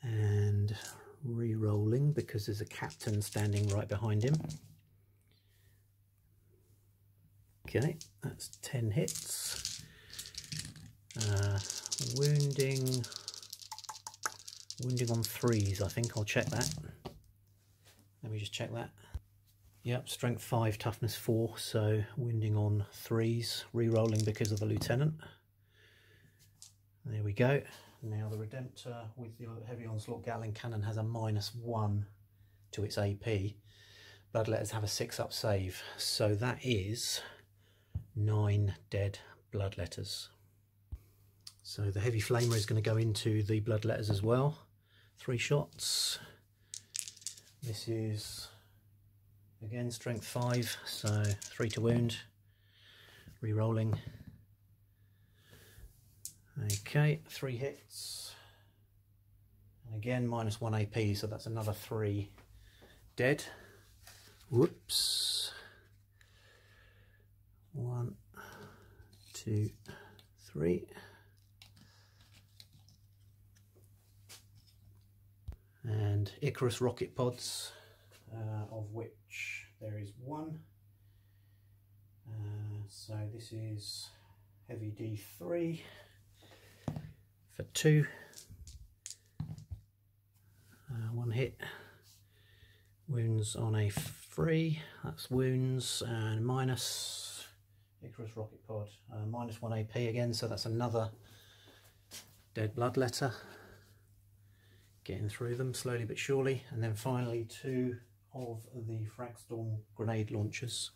and re-rolling because there's a captain standing right behind him. Okay, that's 10 hits. Wounding on 3s, I think. I'll check that. Let me just check that. Yep, strength 5, toughness 4, so wounding on 3s, re-rolling because of the lieutenant. There we go. Now the Redemptor with the Heavy Onslaught Gatling cannon has a -1 to its AP. Bloodletters have a 6-up save, so that is 9 dead bloodletters. So the Heavy Flamer is going to go into the bloodletters as well. 3 shots. This is again strength 5, so 3 to wound. Re-rolling. Okay, 3 hits. And again -1 AP, so that's another 3 dead. Whoops. 1, 2, 3. And Icarus rocket pods, of which there is 1. So this is heavy D3 for 2. 1 hit. Wounds on a 3. That's wounds and minus Icarus rocket pod. -1 AP again, so that's another dead bloodletter. Getting through them slowly but surely. And then finally 2 of the Fragstorm grenade launchers.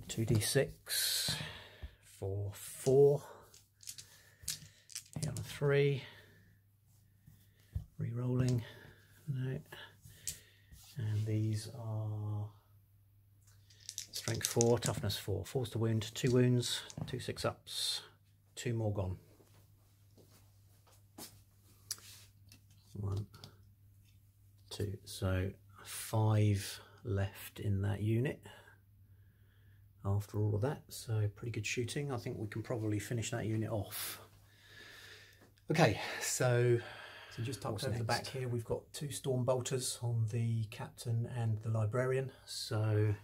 2d6 for 4. Hit on a 3. Re-rolling. No. And these are strength 4, toughness 4. 4's to wound, 2 wounds, 2 6-ups, 2 more gone. 1, 2, so 5 left in that unit after all of that, so pretty good shooting. I think we can probably finish that unit off. Okay, so just tucked over the back here we've got 2 storm bolters on the captain and the librarian. So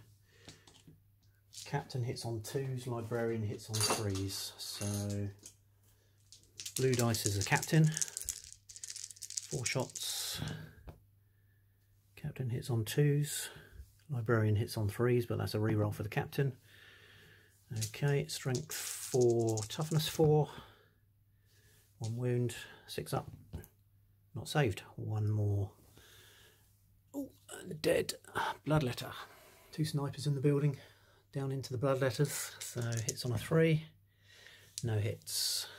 captain hits on 2s, librarian hits on 3s. So blue dice is the captain. 4 shots. Captain hits on 2s. Librarian hits on 3s, but that's a reroll for the captain. Okay, strength 4, toughness 4. 1 wound, 6 up. Not saved. 1 more. Oh, and dead bloodletter. 2 snipers in the building. Down into the bloodletters. So hits on a 3. No hits.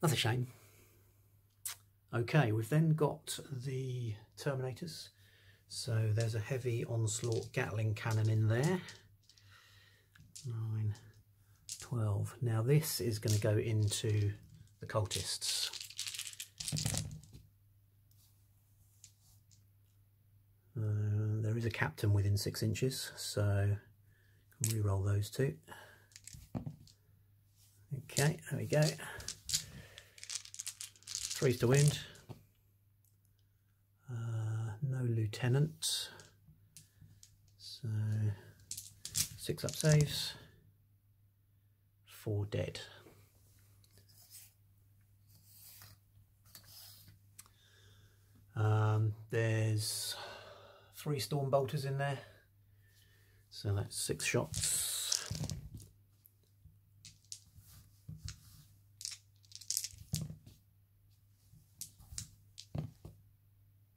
That's a shame. Okay, we've then got the Terminators. So there's a heavy onslaught Gatling cannon in there. 9, 12. Now this is going to go into the cultists. There is a captain within 6 inches, so can re-roll those two. Okay, there we go. 3's to wind. No lieutenant. So 6 up saves. 4 dead. There's 3 storm bolters in there, so that's 6 shots.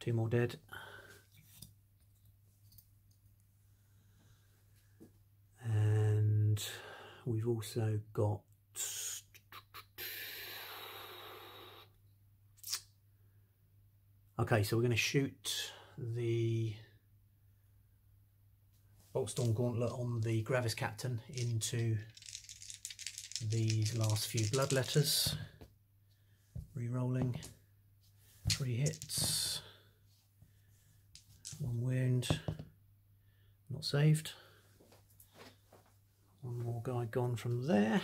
Two more dead. And we've also got okay, so we're going to shoot the Boltstorm Gauntlet on the Gravis Captain into these last few bloodletters. Re-rolling. 3 hits. 1 wound. Not saved. 1 more guy gone from there.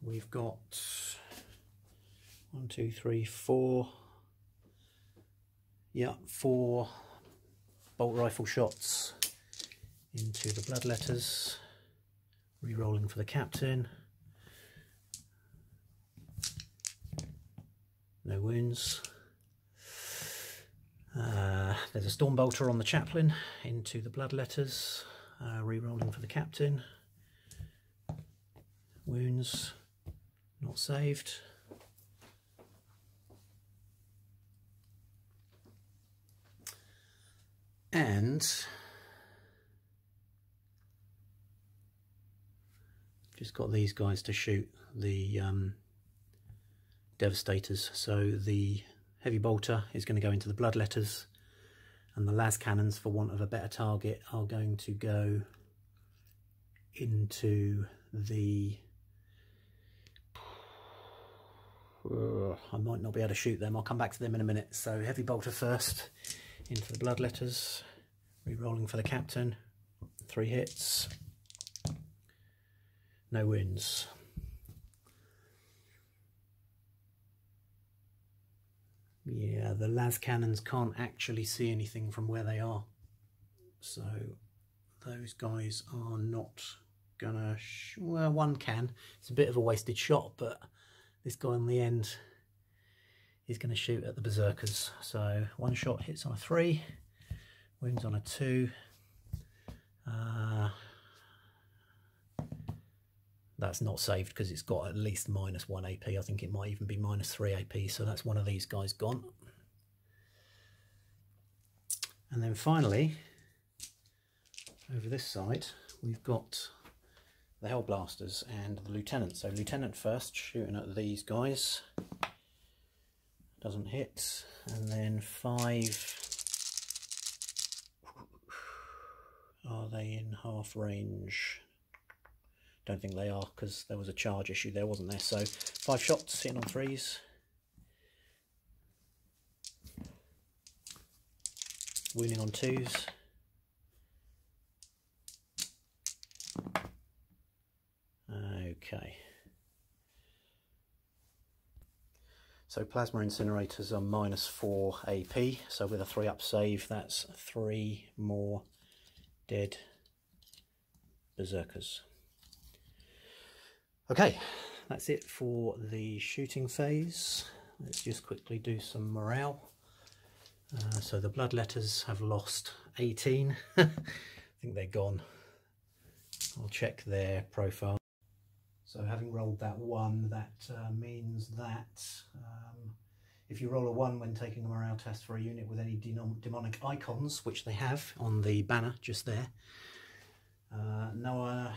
We've got 1, 2, 3, 4. Yeah, 4 bolt rifle shots into the bloodletters. Re-rolling for the captain. No wounds. There's a storm bolter on the chaplain into the bloodletters. Re-rolling for the captain. Wounds not saved. And just got these guys to shoot the Devastators. So the heavy bolter is going to go into the bloodletters, and the las cannons, for want of a better target, are going to go into the I might not be able to shoot them, I'll come back to them in a minute. So heavy bolter first into the bloodletters, re-rolling for the captain. 3 hits, no wounds. Yeah, the las cannons can't actually see anything from where they are, so those guys are not gonna well, one can. It's a bit of a wasted shot, but this guy on the end is going to shoot at the berserkers. So 1 shot hits on a 3, wounds on a 2. That's not saved because it's got at least -1 AP. I think it might even be -3 AP, so that's one of these guys gone. And then finally, over this side, we've got the Hellblasters and the Lieutenant. So Lieutenant first, shooting at these guys. Doesn't hit. And then 5. Are they in half range? Don't think they are, because there was a charge issue there, wasn't there? So 5 shots, hitting on 3s. Wounding on 2s. Okay. So plasma incinerators are -4 AP. So with a 3 up save, that's 3 more dead berserkers. Okay, that's it for the shooting phase. Let's just quickly do some morale. So the bloodletters have lost 18. I think they're gone. I'll check their profile. So having rolled that 1, that means that if you roll a 1 when taking a morale test for a unit with any demonic icons, which they have on the banner just there, no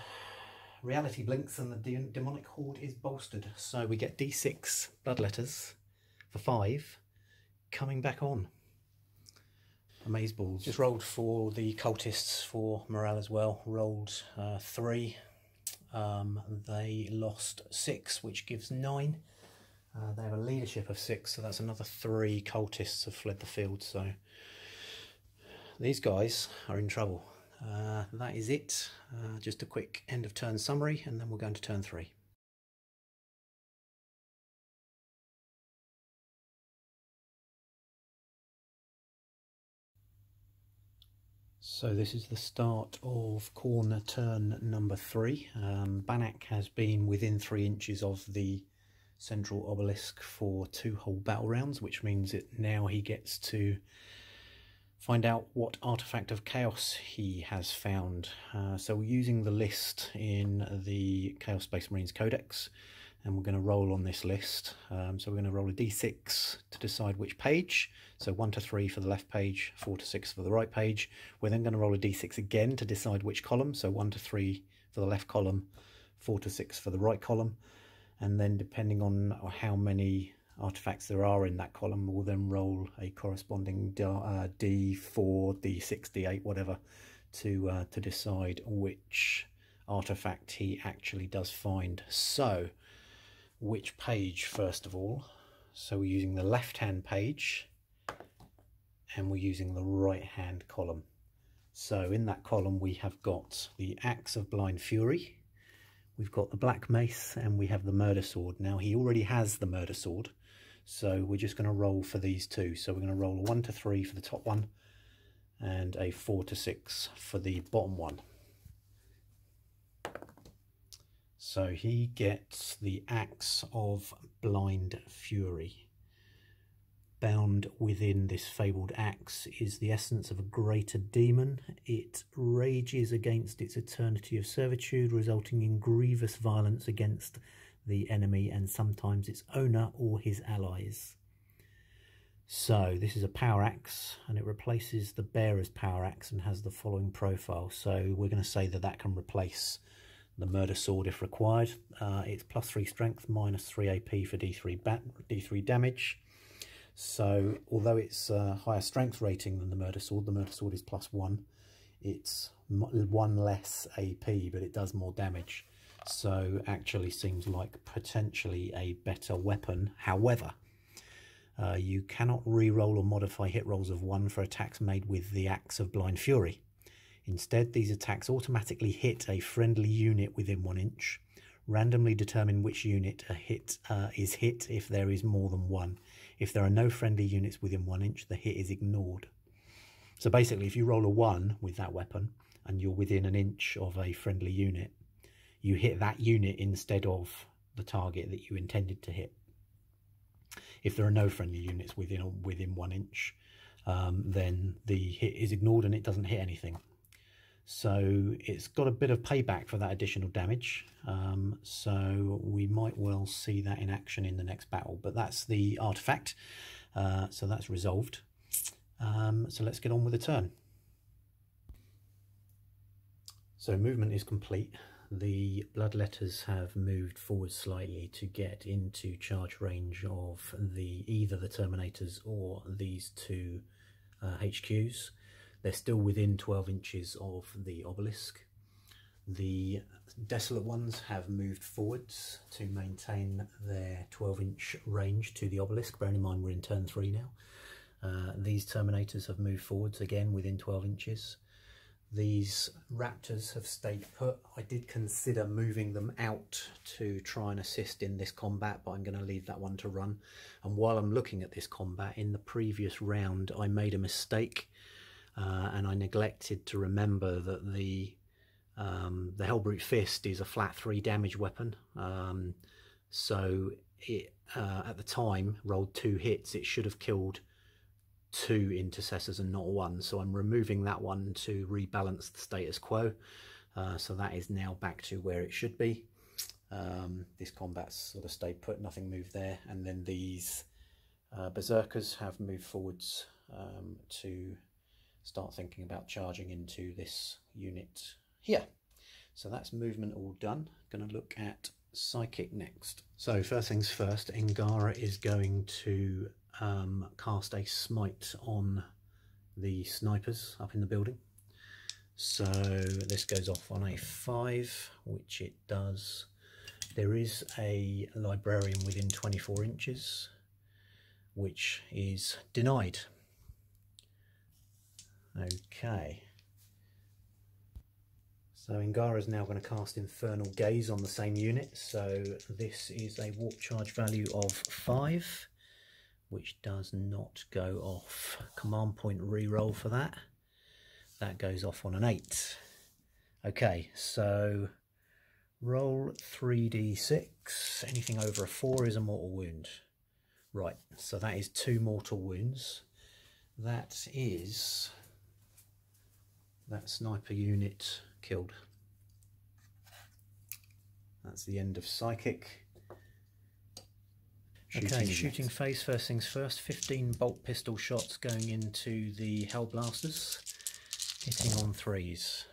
reality blinks and the demonic horde is bolstered. So we get D6 bloodletters for 5 coming back on. Amazeballs. Just rolled for the cultists for morale as well. Rolled 3. They lost 6, which gives 9. They have a leadership of 6, so that's another 3 cultists have fled the field. So these guys are in trouble. That is it. Just a quick end of turn summary, and then we'll go into turn 3. So this is the start of corner turn number 3. Banaak has been within 3 inches of the central obelisk for 2 whole battle rounds, which means now he gets to find out what artifact of chaos he has found. So we're using the list in the Chaos Space Marines Codex, and we're going to roll on this list. So we're going to roll a d6 to decide which page. So 1 to 3 for the left page, 4 to 6 for the right page. We're then going to roll a d6 again to decide which column. So 1 to 3 for the left column, 4 to 6 for the right column. And then depending on how many artifacts there are in that column, we'll then roll a corresponding d4, d6, d8, whatever, to decide which artifact he actually does find. So which page first of all? So we're using the left hand page and we're using the right hand column. So in that column we have got the Axe of Blind Fury, we've got the Black Mace, and we have the Murder Sword. Now he already has the Murder Sword, so we're just going to roll for these two. So we're going to roll a 1 to 3 for the top one and a 4 to 6 for the bottom one. So he gets the Axe of Blind Fury. Bound within this fabled axe is the essence of a greater demon. It rages against its eternity of servitude, resulting in grievous violence against the enemy and sometimes its owner or his allies. So this is a power axe, and it replaces the bearer's power axe and has the following profile. So we're going to say that that can replace the Murder Sword if required. It's +3 strength, -3 AP for D3 damage. So although it's a higher strength rating than the Murder Sword is +1. It's 1 less AP, but it does more damage. So actually seems like potentially a better weapon. However, you cannot re-roll or modify hit rolls of 1 for attacks made with the Axe of Blind Fury. Instead, these attacks automatically hit a friendly unit within 1 inch. Randomly determine which unit is hit if there is more than 1. If there are no friendly units within 1 inch, the hit is ignored. So basically, if you roll a 1 with that weapon and you're within 1 inch of a friendly unit, you hit that unit instead of the target that you intended to hit. If there are no friendly units within 1 inch, then the hit is ignored and it doesn't hit anything. So it's got a bit of payback for that additional damage. So we might well see that in action in the next battle. But that's the artifact. So that's resolved. So let's get on with the turn. So movement is complete. The bloodletters have moved forward slightly to get into charge range of either the Terminators or these two HQs. They're still within 12 inches of the obelisk. The Desolate ones have moved forwards to maintain their 12-inch range to the obelisk. Bearing in mind we're in turn 3 now. These Terminators have moved forwards again within 12 inches. These Raptors have stayed put. I did consider moving them out to try and assist in this combat, but I'm going to leave that one to run. And while I'm looking at this combat, in the previous round I made a mistake. And I neglected to remember that the Hellbrute Fist is a flat 3 damage weapon. So it at the time rolled 2 hits. It should have killed 2 intercessors and not 1. So I'm removing that one to rebalance the status quo. So that is now back to where it should be. This combat's sort of stayed put, nothing moved there. And then these Berserkers have moved forwards to start thinking about charging into this unit here. So that's movement all done. Going to look at psychic next. So first things first, Ngara is going to cast a smite on the snipers up in the building. So this goes off on a 5, which it does. There is a librarian within 24 inches, which is denied. Okay. So Ngara is now going to cast Infernal Gaze on the same unit. So this is a warp charge value of 5, which does not go off. Command point reroll for that. That goes off on an 8. Okay, so roll 3d6. Anything over a 4 is a mortal wound. Right, so that is 2 mortal wounds. That is that sniper unit killed. That's the end of psychic. Okay, shooting phase, first things first. 15 bolt pistol shots going into the Hellblasters, hitting on 3s.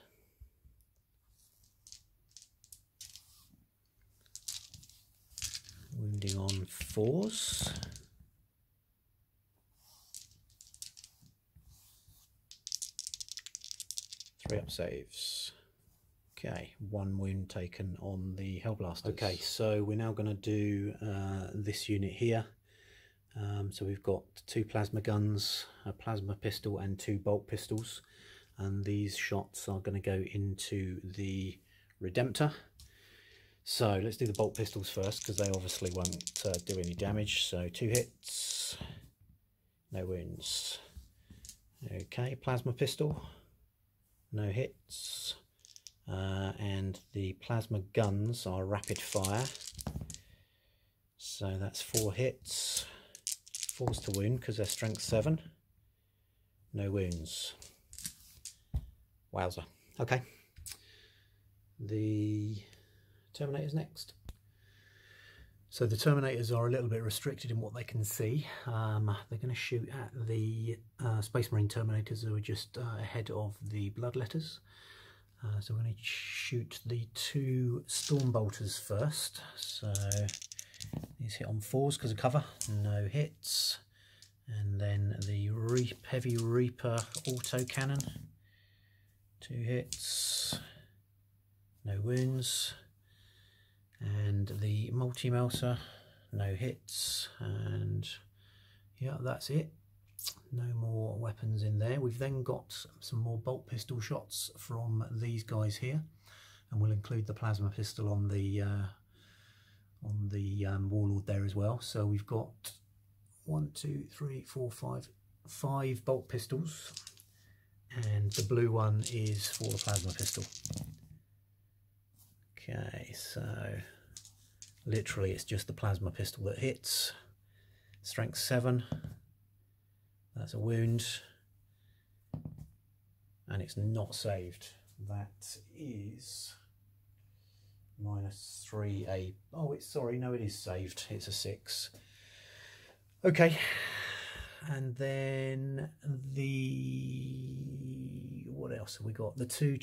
Wounding on 4s. 3 up saves. Okay, 1 wound taken on the Hellblasters. Okay, so we're now going to do this unit here. So we've got 2 plasma guns, a plasma pistol and 2 bolt pistols. And these shots are going to go into the Redemptor. So let's do the bolt pistols first, because they obviously won't do any damage. So 2 hits, no wounds. Okay, plasma pistol, no hits. And the plasma guns are rapid fire. So that's 4 hits, 4s to wound because they're strength 7. No wounds. Wowzer. Okay. The Terminators next. So the Terminators are a little bit restricted in what they can see. They're going to shoot at the Space Marine Terminators who are just ahead of the Bloodletters. So we're going to shoot the 2 Stormbolters first. So these hit on 4s because of cover, no hits. And then the Heavy Reaper autocannon, 2 hits, no wounds. And the Multi-Melter, no hits. And yeah, that's it. No more weapons in there. We've then got some more bolt pistol shots from these guys here, and we'll include the plasma pistol on the Warlord there as well. So we've got 1, 2, 3, 4, 5 bolt pistols, and the blue one is for the plasma pistol. Okay, so literally it's just the plasma pistol that hits. Strength 7. That's a wound, and it's not saved. That is -3. Oh, it's sorry, no, it is saved. It's a 6. Okay, and then what else have we got? The 2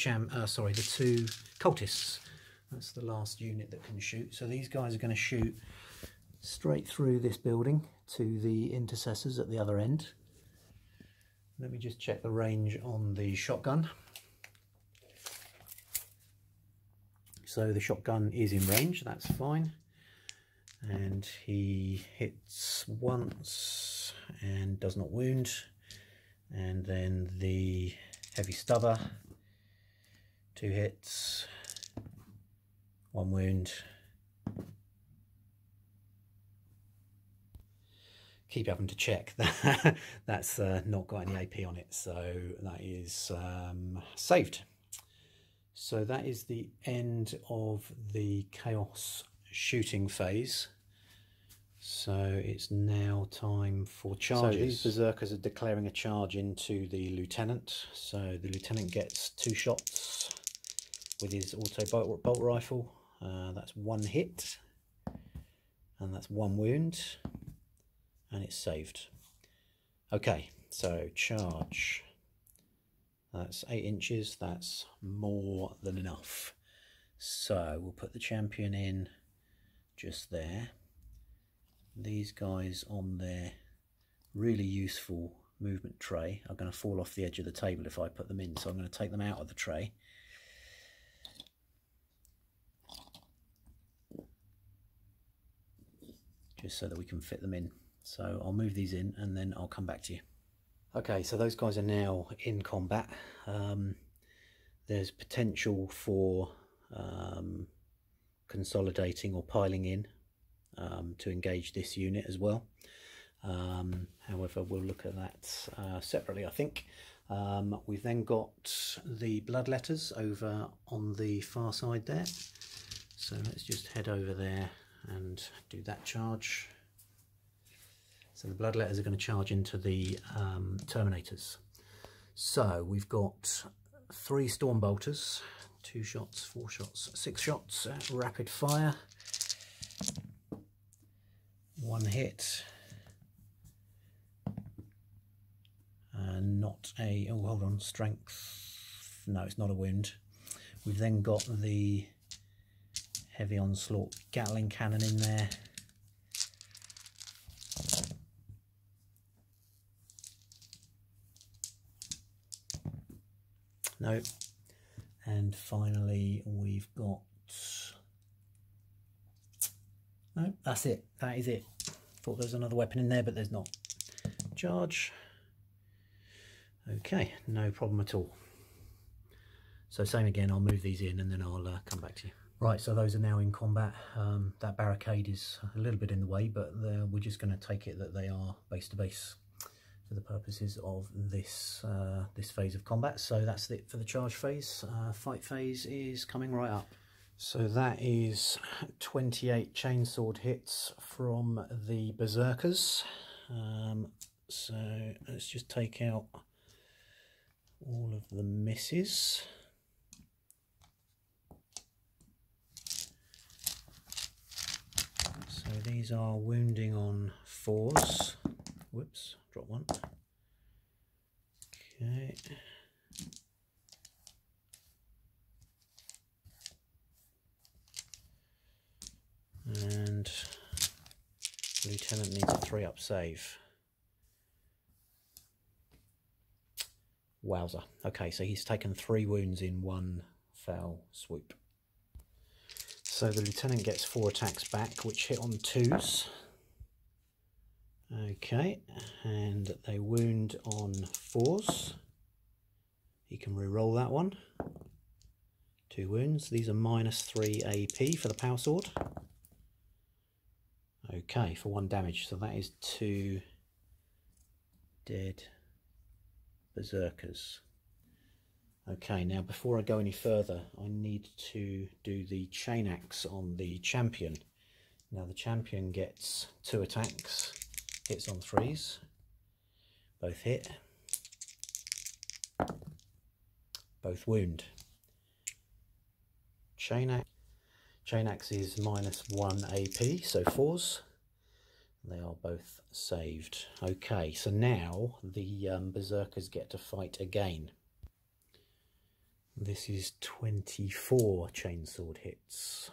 cultists. That's the last unit that can shoot. So these guys are going to shoot straight through this building to the intercessors at the other end. Let me just check the range on the shotgun. So the shotgun is in range, that's fine. And he hits once and does not wound. And then the heavy stubber, 2 hits, 1 wound. Keep having to check that that's not got any AP on it, so that is saved. So that is the end of the chaos shooting phase. So it's now time for charges. So these berserkers are declaring a charge into the lieutenant. So the lieutenant gets 2 shots with his auto bolt rifle. That's 1 hit, and that's 1 wound. And it's saved. Okay, so charge. That's 8 inches. That's more than enough. So we'll put the champion in just there. These guys on their really useful movement tray are going to fall off the edge of the table if I put them in, so I'm going to take them out of the tray. Just so that we can fit them in. So I'll move these in and then I'll come back to you. Okay, so those guys are now in combat. There's potential for consolidating or piling in to engage this unit as well. However, we'll look at that separately, I think. We've then got the bloodletters over on the far side there. So let's just head over there and do that charge. So the bloodletters are going to charge into the terminators. So we've got 3 storm bolters, 2 shots, 4 shots, 6 shots at rapid fire. 1 hit. Not a, oh hold on, strength, no, it's not a wound. We've then got the heavy onslaught Gatling cannon in there. No. And finally we've got, no, that's it, that is it. Thought there was another weapon in there, but there's not. Charge. Okay, no problem at all. So same again, I'll move these in and then I'll come back to you. Right, so those are now in combat. That barricade is a little bit in the way, but we're just going to take it that they are base to base for the purposes of this this phase of combat. So that's it for the charge phase. Fight phase is coming right up. So that is 28 chainsword hits from the berserkers. So let's just take out all of the misses. So these are wounding on 4s. Whoops, drop 1. Okay. And the lieutenant needs a 3-up save. Wowzer. Okay, so he's taken 3 wounds in 1 foul swoop. So the lieutenant gets 4 attacks back, which hit on 2s. Okay, and they wound on 4s. He can re-roll that one. 2 wounds. These are -3 AP for the power sword. Okay, for 1 damage. So that is 2 dead berserkers. Okay, now before I go any further, I need to do the chain axe on the champion. Now the champion gets 2 attacks, hits on 3s, both hit, both wound. Chain axe is -1 AP, so 4s. They are both saved. Okay, so now the berserkers get to fight again. This is 24 chainsword hits.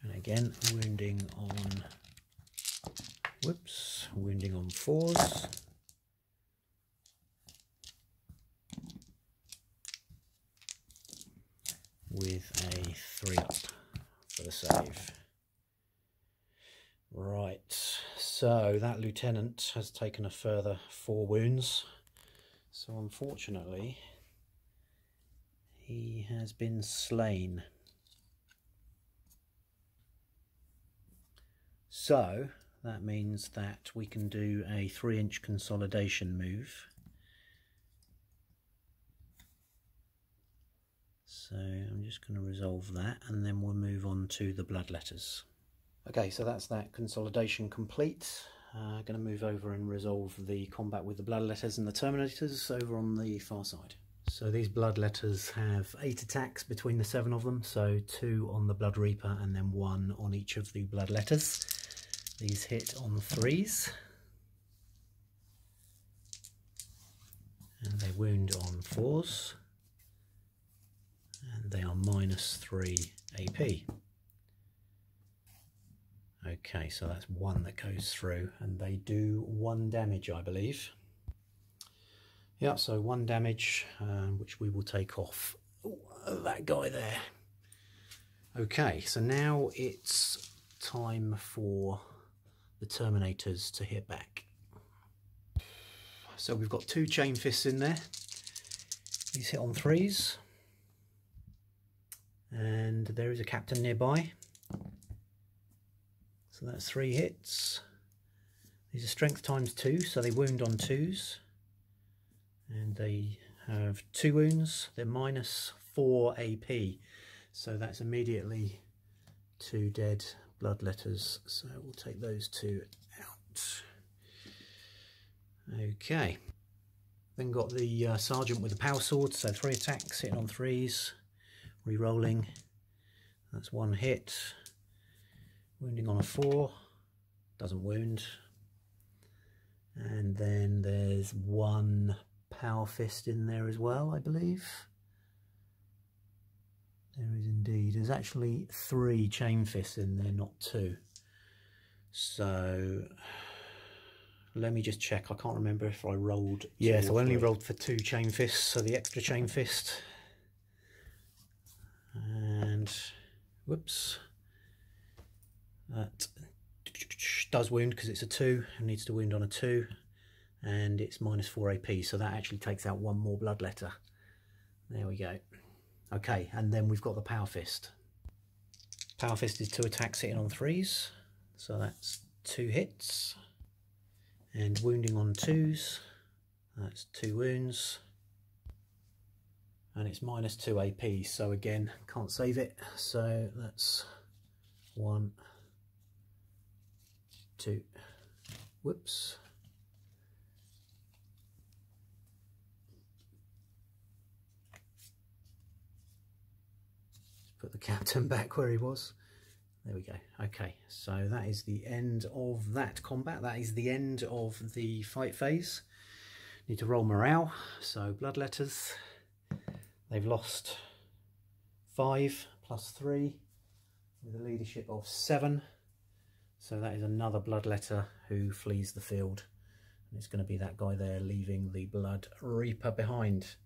And again, wounding on 4s. With a 3-up for the save. Right, so that lieutenant has taken a further 4 wounds. So unfortunately, he has been slain. So that means that we can do a 3-inch consolidation move. So I'm just going to resolve that and then we'll move on to the bloodletters. Okay, so that's that consolidation complete. Going to move over and resolve the combat with the bloodletters and the terminators over on the far side. So these bloodletters have 8 attacks between the 7 of them, so 2 on the Blood Reaper and then 1 on each of the bloodletters. These hit on 3s. and they wound on 4s, and they are -3 AP. Okay, so that's 1 that goes through, and they do 1 damage, I believe. Yeah, so 1 damage, which we will take off that guy there. Okay, so now it's time for the Terminators to hit back. So we've got 2 chain fists in there. These hit on 3s, and there is a captain nearby. So that's 3 hits. These are strength ×2, so they wound on 2s. And they have 2 wounds. They're -4 AP. So that's immediately 2 dead bloodletters. So we'll take those 2 out. Okay. Then got the sergeant with the power sword. So 3 attacks, hitting on 3s. Re-rolling. That's 1 hit. Wounding on a 4, doesn't wound. And then there's 1 power fist in there as well, I believe. There is indeed. There's actually 3 chain fists in there, not 2. So let me just check. I can't remember if I rolled. Yeah, so I only rolled for 2 chain fists, so the extra chain fist. And whoops. That does wound because it's a 2 and needs to wound on a 2, and it's -4 AP, so that actually takes out 1 more bloodletter. There we go. Okay, and then we've got the power fist. Power fist is 2 attacks hitting on 3s, so that's 2 hits, and wounding on 2s, that's 2 wounds, and it's -2 AP, so again can't save it, so that's 1, 2, whoops. Just put the captain back where he was. There we go. Okay, so that is the end of that combat. That is the end of the fight phase. Need to roll morale. So bloodletters, they've lost 5 + 3 with a leadership of 7. So that is another bloodletter who flees the field. And it's going to be that guy there leaving the Blood Reaper behind.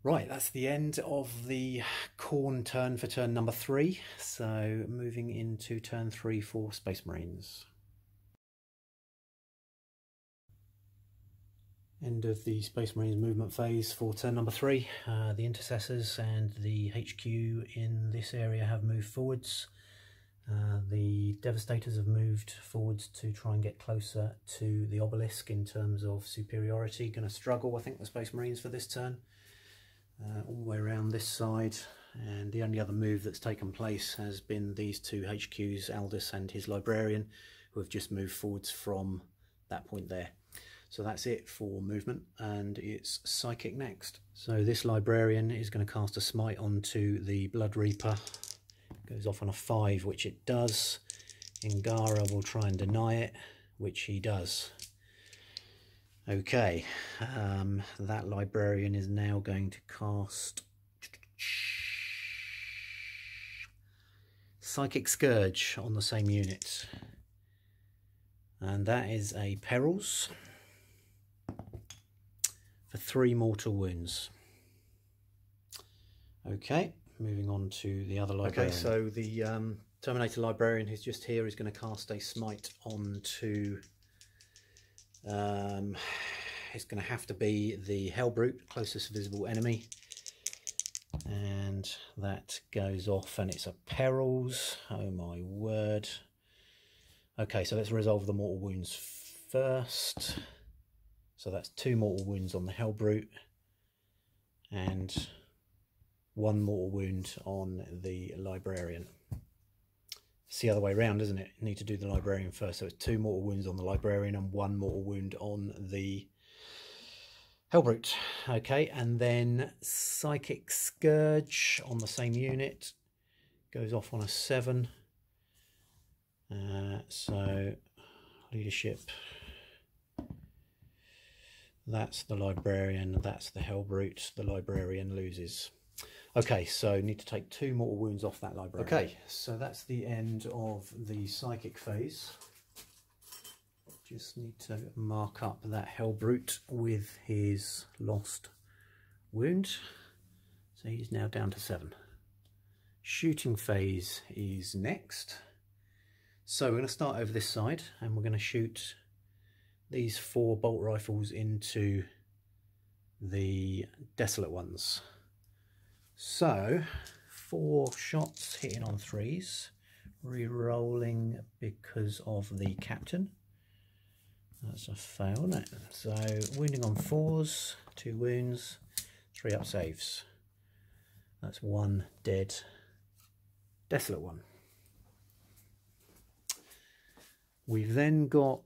Right, that's the end of the Khorne turn for turn number 3. So moving into turn 3 for Space Marines. End of the Space Marines movement phase for turn number 3. The Intercessors and the HQ in this area have moved forwards. The Devastators have moved forwards to try and get closer to the obelisk in terms of superiority. Going to struggle, I think, the Space Marines for this turn. All the way around this side, and the only other move that's taken place has been these 2 HQs, Aldous and his Librarian, who have just moved forwards from that point there. So that's it for movement, and it's Psychic next. So this Librarian is going to cast a Smite onto the Blood Reaper. Goes off on a 5, which it does. Ingara will try and deny it, which he does. Okay, that Librarian is now going to cast Psychic Scourge on the same unit. And that is a Perils for 3 mortal wounds. Okay, moving on to the other Librarian. Okay, so the Terminator Librarian who's just here is going to cast a Smite onto... it's going to have to be the Hellbrute, closest visible enemy. And that goes off, and it's a Perils. Oh my word. Okay, so let's resolve the mortal wounds first. So that's 2 mortal wounds on the Hellbrute and 1 mortal wound on the Librarian. It's the other way around, isn't it? You need to do the Librarian first. So it's 2 mortal wounds on the Librarian and 1 mortal wound on the Hellbrute. Okay, and then Psychic Scourge on the same unit goes off on a 7. So leadership That's the librarian, that's the Hellbrute. The librarian loses. Okay, so need to take 2 mortal wounds off that librarian. Okay, so that's the end of the psychic phase. Just need to mark up that Hellbrute with his lost wound. So he's now down to 7. Shooting phase is next. So we're going to start over this side and we're going to shoot these 4 bolt rifles into the desolate ones. So 4 shots hitting on 3s, re-rolling because of the captain. That's a fail, isn't it? So wounding on 4s, 2 wounds, 3 up saves. That's 1 dead desolate one. We've then got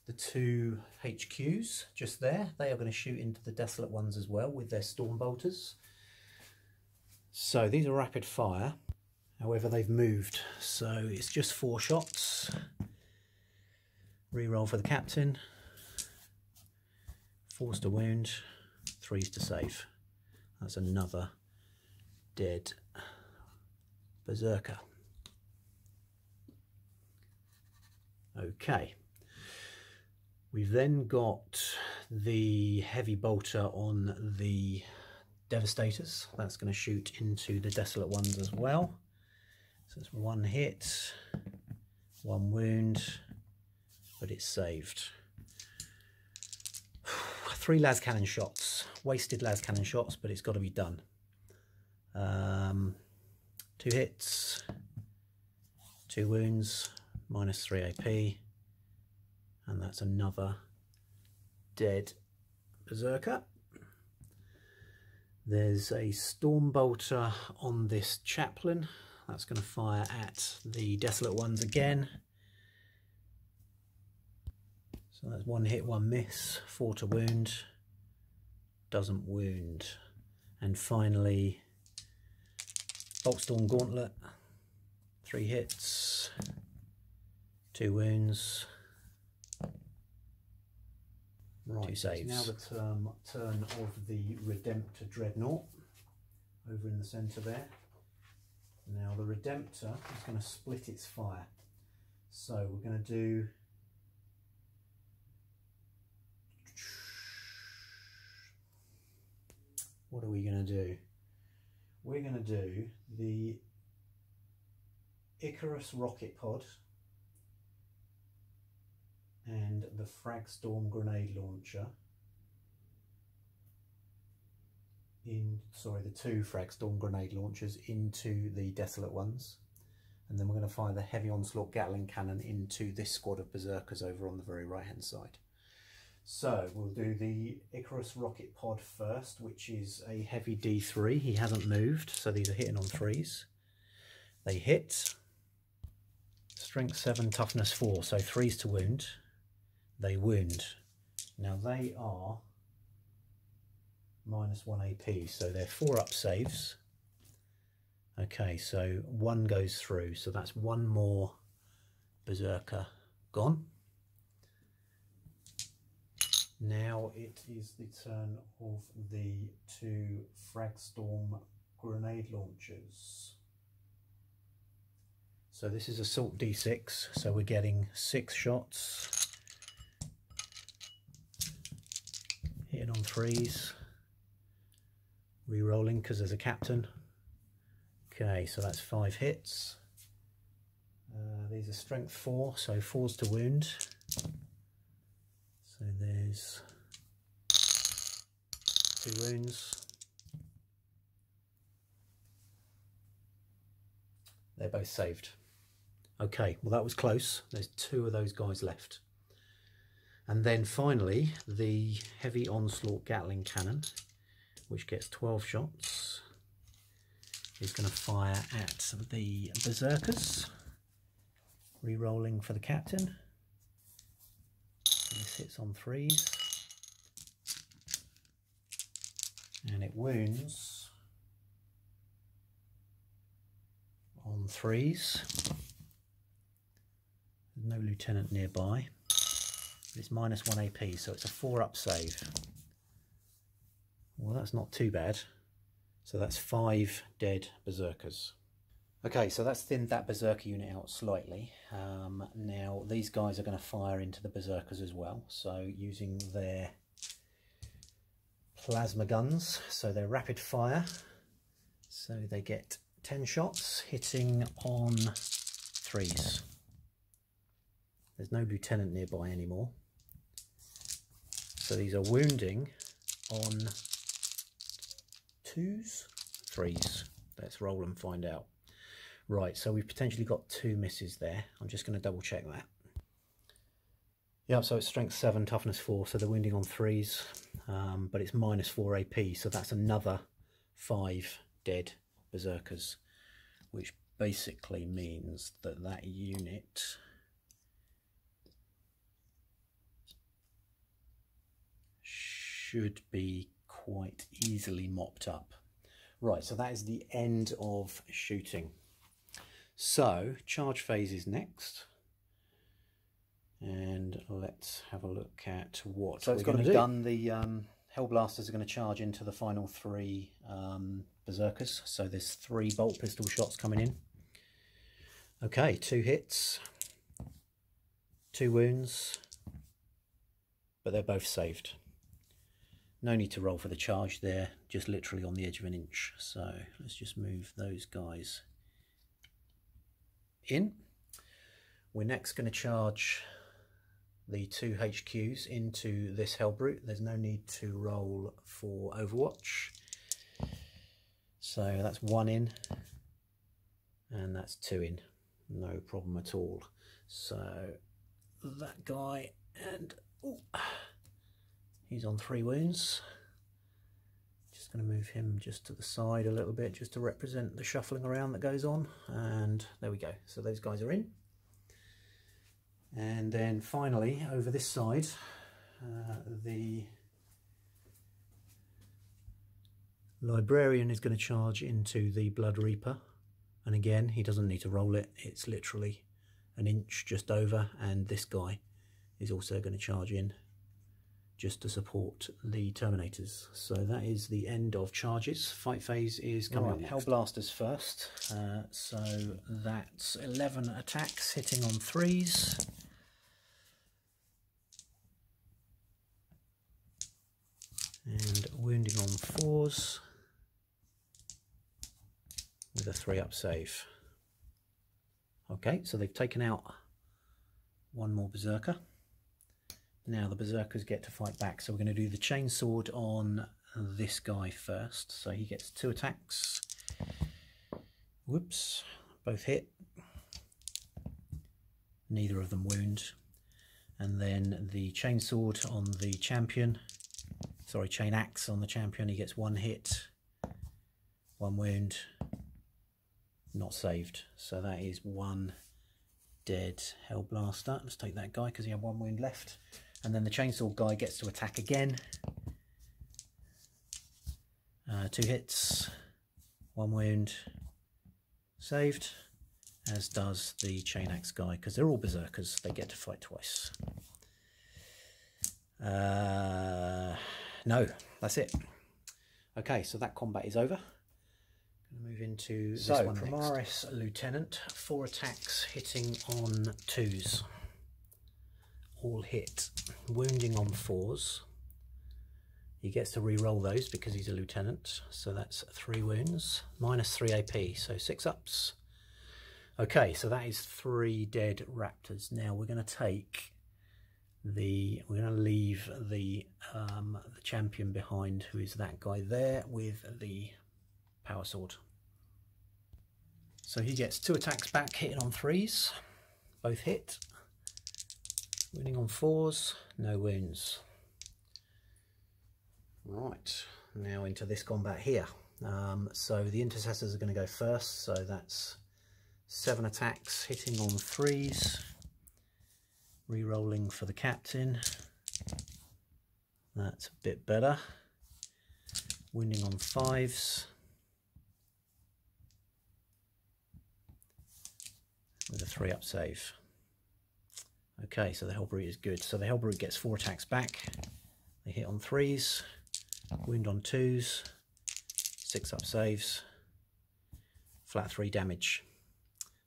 the 2 HQs just there. They are going to shoot into the desolate ones as well with their storm bolters. So these are rapid fire, however they've moved, so it's just 4 shots. Reroll for the captain, 4s to wound, 3s to save. That's another dead berserker. Okay, we've then got the heavy bolter on the devastators. That's going to shoot into the desolate ones as well. So it's 1 hit, 1 wound, but it's saved. 3 las cannon shots, wasted las cannon shots, but it's got to be done. 2 hits, 2 wounds, -3 AP, and that's another dead berserker. There's a storm bolter on this chaplain. That's going to fire at the desolate ones again. So that's 1 hit, 1 miss, 4 to wound, doesn't wound. And finally, bolt storm gauntlet, 3 hits, 2 wounds, right, 2 saves. Now the turn of the Redemptor Dreadnought over in the centre there. Now the Redemptor is going to split its fire. So we're going to do what are we going to do? We're going to do the Icarus rocket pod and the Fragstorm grenade launcher the 2 Fragstorm grenade launchers into the desolate ones, and then we're going to fire the heavy onslaught Gatling cannon into this squad of berserkers over on the very right hand side. So we'll do the Icarus rocket pod first, which is a heavy D3. He hasn't moved, so these are hitting on 3s. They hit. Strength 7, toughness 4, so 3s to wound. They wound. Now they are -1 AP, so they're 4 up saves. Okay, so 1 goes through, so that's 1 more berserker gone. Now it is the turn of the 2 Fragstorm grenade launchers. So this is assault D6, so we're getting 6 shots, hitting on 3s, re-rolling because there's a captain. Okay, so that's 5 hits. These are strength 4, so 4s to wound. So there's 2 wounds. They're both saved. Okay, well that was close. There's 2 of those guys left. And then finally, the heavy onslaught Gatling cannon, which gets 12 shots, is going to fire at the berserkers. Re-rolling for the captain. This hits on 3s. And it wounds on 3s. There's no lieutenant nearby. It's -1 AP, so it's a 4-up save. Well, that's not too bad. So that's 5 dead berserkers. Okay, so that's thinned that berserker unit out slightly. Now these guys are going to fire into the berserkers as well, so using their plasma guns, so they're rapid fire, so they get 10 shots hitting on 3s. There's no lieutenant nearby anymore, so these are wounding on 2s, 3s. Let's roll and find out. Right, so we've potentially got 2 misses there. I'm just going to double check that. Yeah, so it's strength 7, toughness 4, so they're wounding on 3s, but it's -4 AP, so that's another 5 dead berserkers, which basically means that that unit should be quite easily mopped up. Right, so that is the end of shooting. So charge phase is next, and let's have a look at what so it's going to be done. The Hellblasters are going to charge into the final 3 berserkers, so there's 3 bolt pistol shots coming in. Okay, 2 hits, 2 wounds, but they're both saved. No need to roll for the charge, they're just literally on the edge of an inch. So let's just move those guys in. We're next going to charge the 2 HQs into this Hellbrute. There's no need to roll for Overwatch. So that's 1 in, and that's 2 in. No problem at all. So that guy, and he's on 3 wounds. Just going to move him just to the side a little bit, just to represent the shuffling around that goes on. And there we go. So those guys are in. And then finally, over this side, the Librarian is going to charge into the Blood Reaper. And again, he doesn't need to roll it. It's literally an inch just over. And this guy is also going to charge in, just to support the Terminators. So that is the end of charges. Fight phase is coming up. Hellblasters first. So that's 11 attacks hitting on 3s. And wounding on 4s with a 3-up save. Okay, so they've taken out 1 more berserker. Now the berserkers get to fight back, so we're going to do the chainsword on this guy first. So he gets 2 attacks. Whoops, both hit. Neither of them wound. And then the chainsword on the champion, sorry, chain axe on the champion, he gets 1 hit, 1 wound, not saved. So that is 1 dead Hellblaster. Let's take that guy because he had 1 wound left. And then the chainsaw guy gets to attack again. 2 hits, 1 wound, saved, as does the chain axe guy, because they're all berserkers, they get to fight twice. No, that's it. Okay, so that combat is over. Gonna move into this one Prearmis Lieutenant, 4 attacks hitting on 2s. All hit, wounding on 4s. He gets to re-roll those because he's a lieutenant, so that's 3 wounds, -3 AP, so 6 ups. Okay, so that is 3 dead raptors. Now we're going to take we're going to leave the champion behind, who is that guy there with the power sword. So he gets 2 attacks back, hitting on 3s, both hit. Wounding on 4s, no wounds. Right, now into this combat here. So the intercessors are going to go first, so that's 7 attacks hitting on 3s, re-rolling for the captain. That's a bit better. Wounding on 5s with a 3-up save. Okay, so the Hellbrute is good. So the Hellbrute gets 4 attacks back. They hit on 3s, wound on 2s, 6 up saves, flat 3 damage.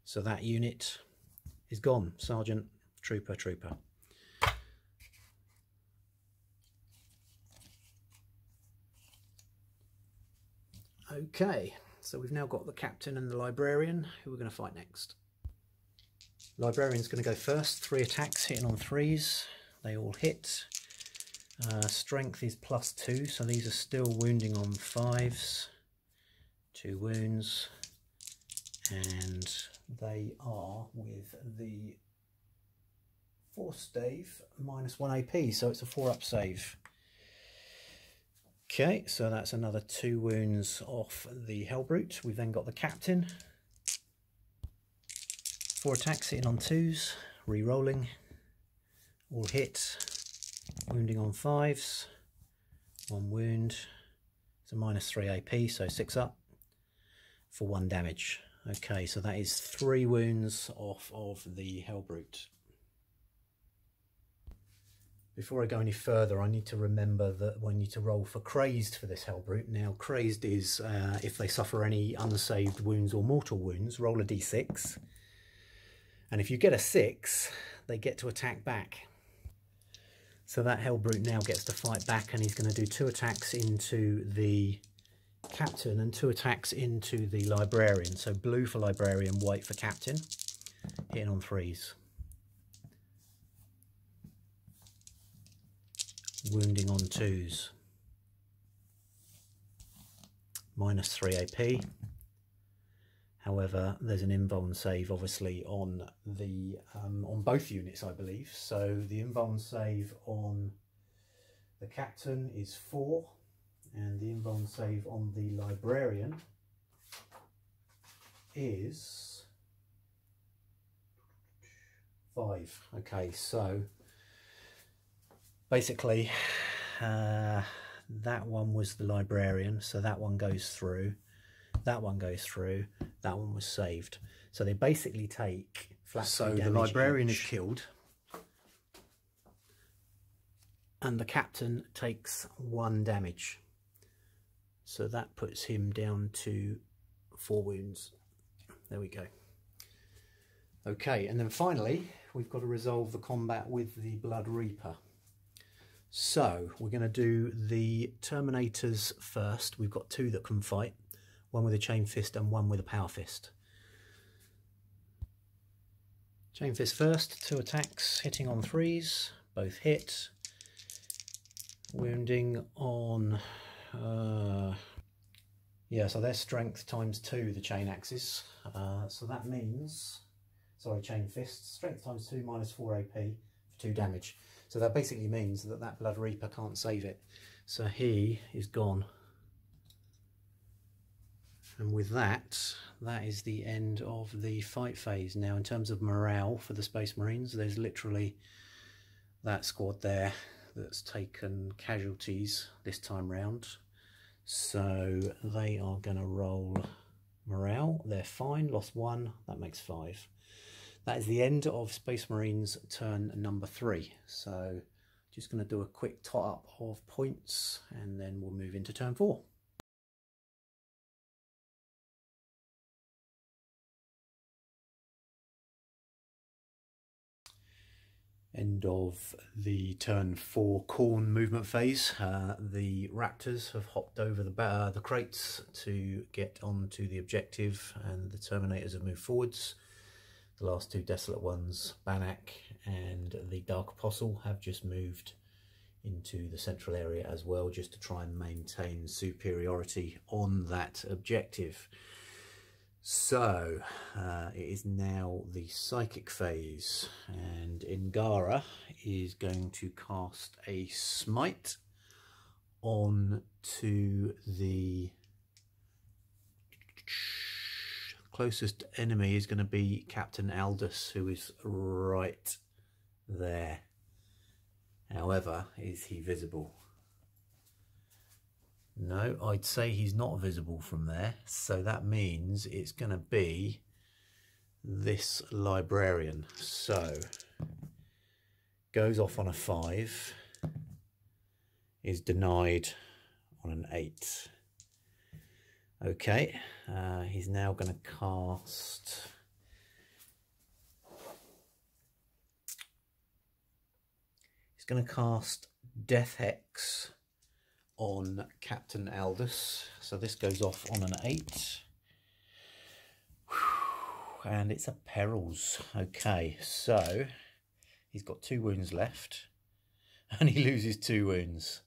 So that unit is gone. Sergeant, Trooper, Trooper. Okay, so we've now got the Captain and the Librarian. Who we're going to fight next? Librarian's going to go first. 3 attacks, hitting on 3s. They all hit. Strength is +2, so these are still wounding on 5s. 2 wounds. And they are with the Force stave -1 AP, so it's a 4-up save. Okay, so that's another 2 wounds off the Hellbrute. We've then got the Captain. 4 attacks, hitting on 2s, re-rolling, all hit, wounding on 5s, 1 wound, it's a -3 AP, so 6 up for 1 damage. Okay, so that is 3 wounds off of the Hellbrute. Before I go any further, I need to remember that we need to roll for Crazed for this Hellbrute. Now, Crazed is if they suffer any unsaved wounds or mortal wounds, roll a d6. And if you get a 6, they get to attack back. So that Hellbrute now gets to fight back, and he's going to do 2 attacks into the Captain and 2 attacks into the Librarian. So blue for Librarian, white for Captain. Hitting on 3s. Wounding on 2s. -3 AP. However, there's an invuln save obviously on the on both units, I believe. So the invuln save on the Captain is 4, and the invuln save on the Librarian is 5. Okay, so basically that one was the Librarian, so that one goes through. That one goes through, that one was saved. So they basically take flat 3 damage. So the Librarian is killed, and the Captain takes 1 damage. So that puts him down to 4 wounds. There we go. Okay, and then finally, we've got to resolve the combat with the Blood Reaper. So we're going to do the Terminators first. We've got 2 that can fight. 1 with a chain fist and 1 with a power fist. Chain fist first, 2 attacks, hitting on 3s, both hit. Wounding on, yeah, so their strength ×2, the chain axes. So that means, sorry, chain fists, strength ×2 -4 AP for 2 damage. So that basically means that that Blood Reaper can't save it. So he is gone. And with that, that is the end of the fight phase. Now, in terms of morale for the Space Marines, there's literally that squad there that's taken casualties this time round. So they are going to roll morale. They're fine, lost 1, that makes 5. That is the end of Space Marines turn number 3. So just going to do a quick tot up of points, and then we'll move into turn 4. End of the turn 4 corn movement phase. The Raptors have hopped over the crates to get onto the objective, and the Terminators have moved forwards. The last 2 desolate ones, Banaak and the Dark Apostle, have just moved into the central area as well, just to try and maintain superiority on that objective. So it is now the psychic phase, and Ingara is going to cast a smite on to the closest enemy. Is going to be Captain Aldous, who is right there. However, is he visible? No, I'd say he's not visible from there, so that means it's going to be this Librarian. So goes off on a 5, is denied on an 8. Okay, he's now going to cast... He's going to cast Death Hex on Captain Aldous. So this goes off on an 8. And it's a Perils. Okay, so he's got 2 wounds left and he loses 2 wounds.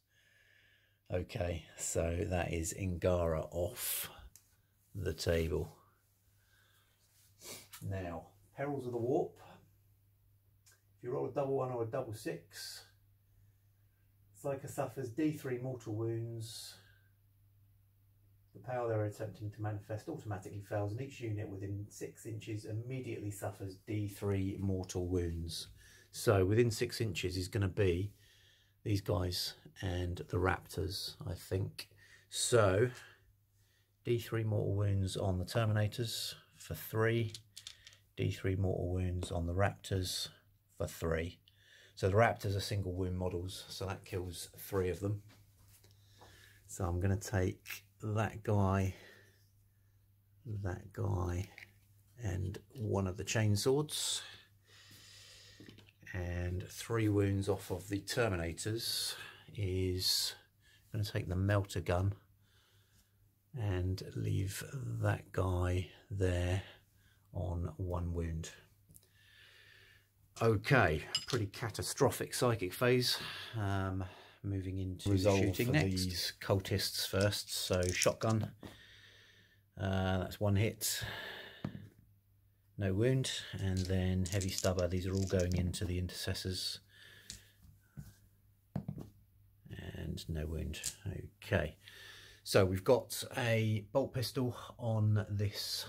Okay, so that is Ingara off the table. Now, Perils of the Warp. If you roll a double 1 or a double 6, Psyker suffers D3 mortal wounds. The power they're attempting to manifest automatically fails, and each unit within 6 inches immediately suffers D3 mortal wounds. So within 6 inches is going to be these guys and the Raptors, I think. So D3 mortal wounds on the Terminators for 3, D3 mortal wounds on the Raptors for 3. So the Raptors are single wound models, so that kills 3 of them. So I'm going to take that guy, and one of the chainswords, and 3 wounds off of the Terminators. Is going to take the melter gun and leave that guy there on 1 wound. Okay, pretty catastrophic psychic phase. Moving into shooting next. These cultists first. So shotgun, that's 1 hit, no wound, and then heavy stubber. These are all going into the intercessors, and no wound. Okay, so we've got a bolt pistol on this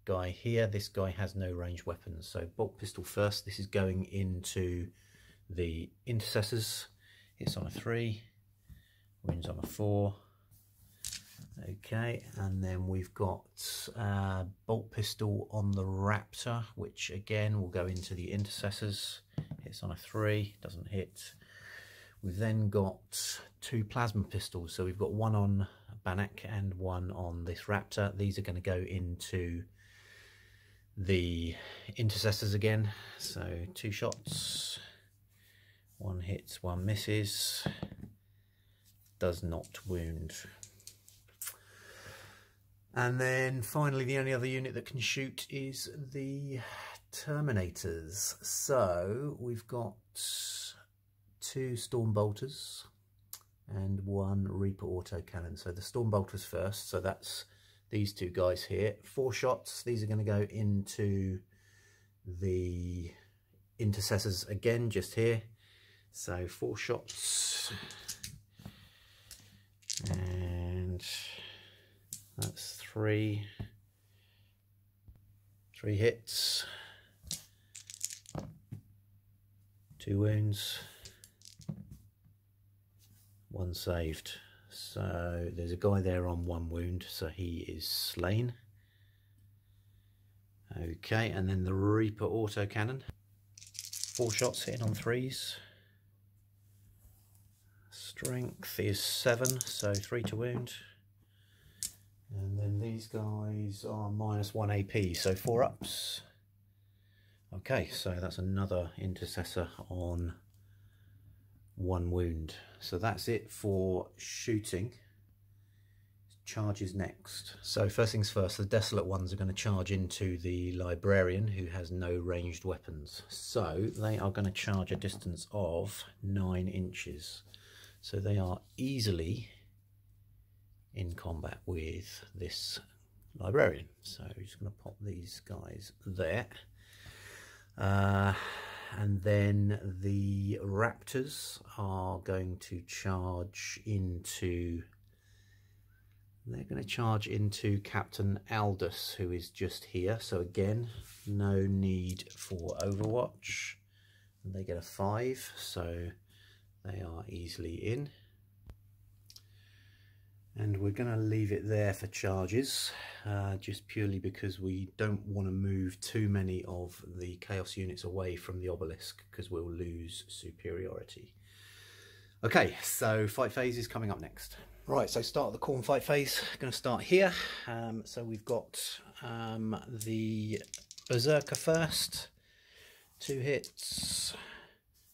guy here. This guy has no ranged weapons, so bolt pistol first. This is going into the intercessors. Hits on a 3, wounds on a 4. Okay, and then we've got bolt pistol on the Raptor, which again will go into the intercessors. Hits on a 3, doesn't hit. We've then got 2 plasma pistols, so we've got 1 on Banaak and 1 on this Raptor. These are going to go into the intercessors again. So 2 shots. 1 hits, 1 misses, does not wound. And then finally, the only other unit that can shoot is the Terminators. So we've got 2 Stormbolters and 1 Reaper autocannon. So the Stormbolters first, so that's these 2 guys here. 4 shots, these are going to go into the intercessors again, just here. So 4 shots, and that's 3 hits, 2 wounds, 1 saved. So there's a guy there on 1 wound, so he is slain. Okay, and then the Reaper autocannon, 4 shots hitting on 3s. Strength is 7, so 3 to wound. And then these guys are -1 AP, so 4 ups. Okay, so that's another intercessor on 1 wound. So that's it for shooting. Charges next. So first things first, the desolate ones are going to charge into the librarian, who has no ranged weapons. So they are going to charge a distance of 9 inches. So they are easily in combat with this librarian. So I'm just going to pop these guys there. And then the Raptors are going to charge into... They're going to charge into Captain Aldous, who is just here. So again, no need for Overwatch. And they get a 5, so they are easily in. And we're going to leave it there for charges, just purely because we don't want to move too many of the chaos units away from the obelisk, because we'll lose superiority. Okay, so fight phase is coming up next. Right, so start of the corn fight phase. Going to start here. So we've got the berserker first, 2 hits,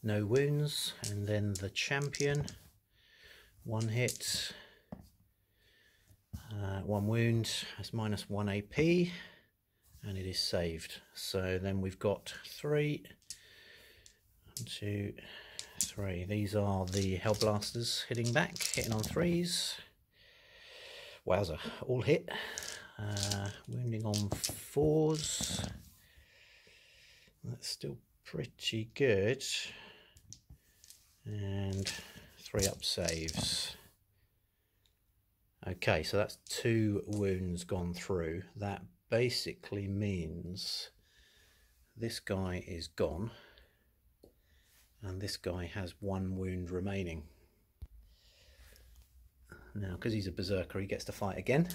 no wounds, and then the champion, 1 hit. 1 wound, that's -1 AP, and it is saved. So then we've got 3, 1, 2, 3. These are the hell blasters hitting back, hitting on 3s. Wowza, all hit. Wounding on 4s. That's still pretty good. And 3 up saves. Okay, so that's 2 wounds gone through. That basically means this guy is gone and this guy has 1 wound remaining. Now, because he's a berserker, he gets to fight again.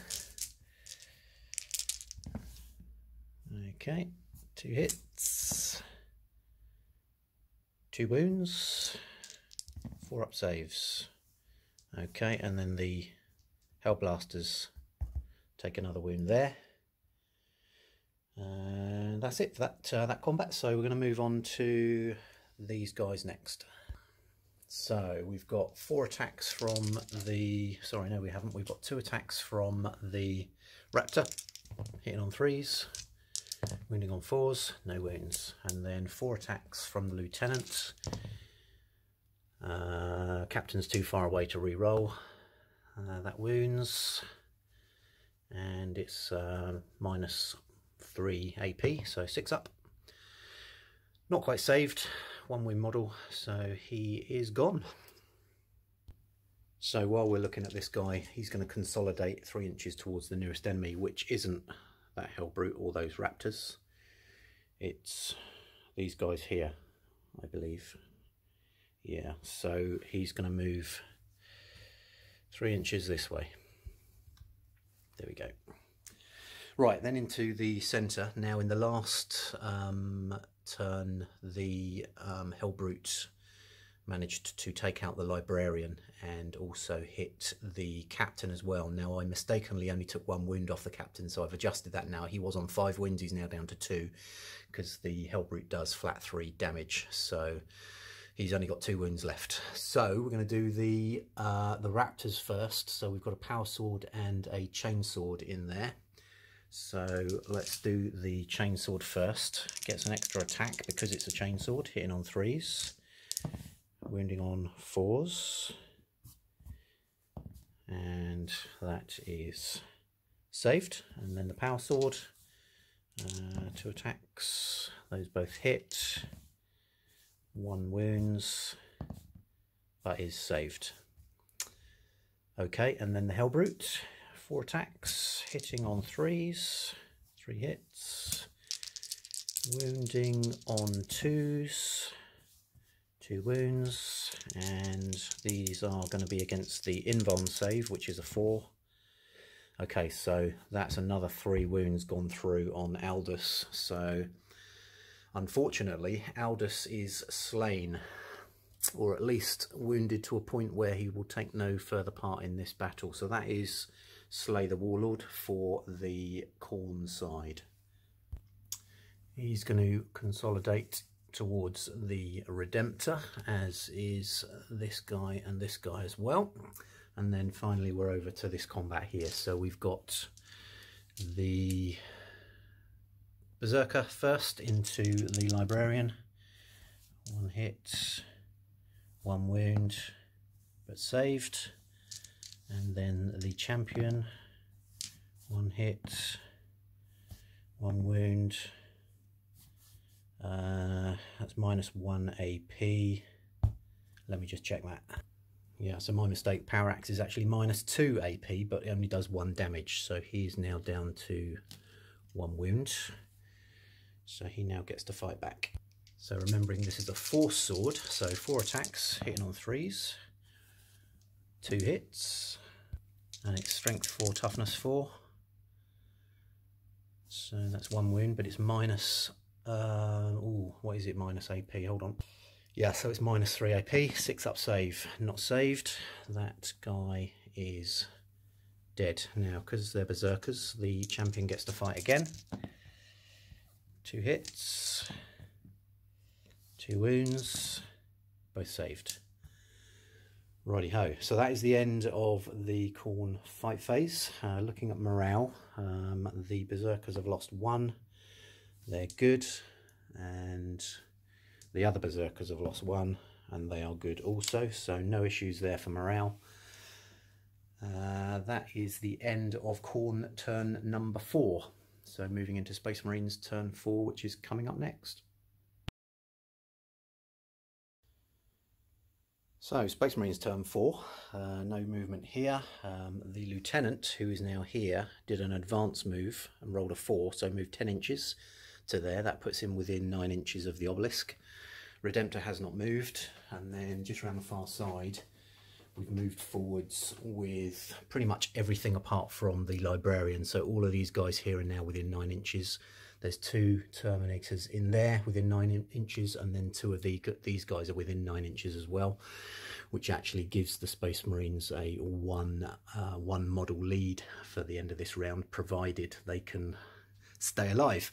Okay, 2 hits, 2 wounds, 4 up saves. Okay, and then the Hellblasters take another wound there, and that's it for that combat. So we're going to move on to these guys next. So we've got 4 attacks from the, sorry, no we haven't, we've got 2 attacks from the Raptor, hitting on 3s, wounding on 4s, no wounds, and then 4 attacks from the Lieutenant. Captain's too far away to re-roll. That wounds, and it's -3 AP, so 6 up. Not quite saved, 1 wound model, so he is gone. So while we're looking at this guy, he's going to consolidate 3 inches towards the nearest enemy, which isn't that hell brute or those raptors. It's these guys here, I believe. Yeah, so he's going to move 3 inches this way. There we go. Right, then into the centre. Now in the last turn, the Hellbrute managed to take out the Librarian and also hit the Captain as well. Now I mistakenly only took 1 wound off the Captain, so I've adjusted that now. He was on 5 wounds, he's now down to 2, because the Hellbrute does flat 3 damage. So he's only got 2 wounds left. So we're going to do the Raptors first. So we've got a power sword and a chainsword in there. So let's do the chainsword first. Gets an extra attack because it's a chainsword, hitting on 3s, wounding on 4s, and that is saved. And then the power sword, 2 attacks, those both hit. 1 wounds, that is saved. Okay, and then the Hellbrute, 4 attacks, hitting on 3s, 3 hits, wounding on 2s, 2 wounds, and these are going to be against the invuln save, which is a 4. Okay, so that's another 3 wounds gone through on Aldous. So unfortunately, Aldous is slain, or at least wounded to a point where he will take no further part in this battle. So that is Slay the Warlord for the Khorne side. He's going to consolidate towards the Redemptor, as is this guy and this guy as well. And then finally we're over to this combat here. So we've got the Berserker first into the Librarian. 1 hit, 1 wound, but saved. And then the Champion, 1 hit, 1 wound. That's -1 AP. Let me just check that. Yeah, so my mistake. Power Axe is actually -2 AP, but it only does 1 damage. So he's now down to 1 wound. So he now gets to fight back. So remembering this is a force sword, so 4 attacks, hitting on 3s, 2 hits, and it's strength 4, toughness 4. So that's 1 wound, but it's minus, what is it, minus AP, hold on. Yeah, so it's minus 3 AP, 6 up save, not saved. That guy is dead. Now, because they're berserkers, the champion gets to fight again. 2 hits, 2 wounds, both saved. Righty-ho, so that is the end of the Khorne fight phase. Looking at morale, the berserkers have lost 1, they're good, and the other berserkers have lost 1, and they are good also, so no issues there for morale. That is the end of Khorne turn number 4. So moving into Space Marines turn 4, which is coming up next. So Space Marines turn 4, no movement here. The lieutenant, who is now here, did an advance move and rolled a 4, so moved 10 inches to there. That puts him within 9 inches of the obelisk. Redemptor has not moved, and then just around the far side we've moved forwards with pretty much everything apart from the librarian. So all of these guys here are now within 9 inches. There's 2 Terminators in there within 9 inches, and then 2 of these guys are within 9 inches as well, which actually gives the Space Marines a one model lead for the end of this round, provided they can stay alive.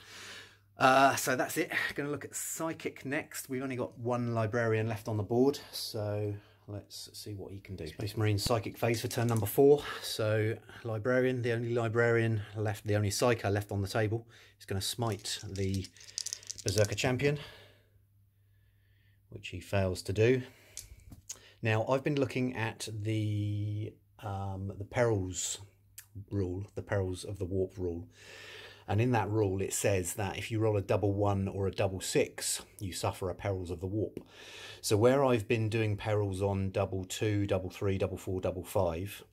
So that's it. Going to look at Psychic next. We've only got 1 librarian left on the board, so let's see what he can do. Space Marine Psychic phase for turn number 4. So librarian, the only librarian left, the only Psyker left on the table, is going to smite the Berserker champion, which he fails to do. Now I've been looking at the perils rule, the perils of the warp rule. And in that rule it says that if you roll a double 1 or a double 6, you suffer a perils of the warp. So where I've been doing perils on double 2, double 3, double 4, double 5,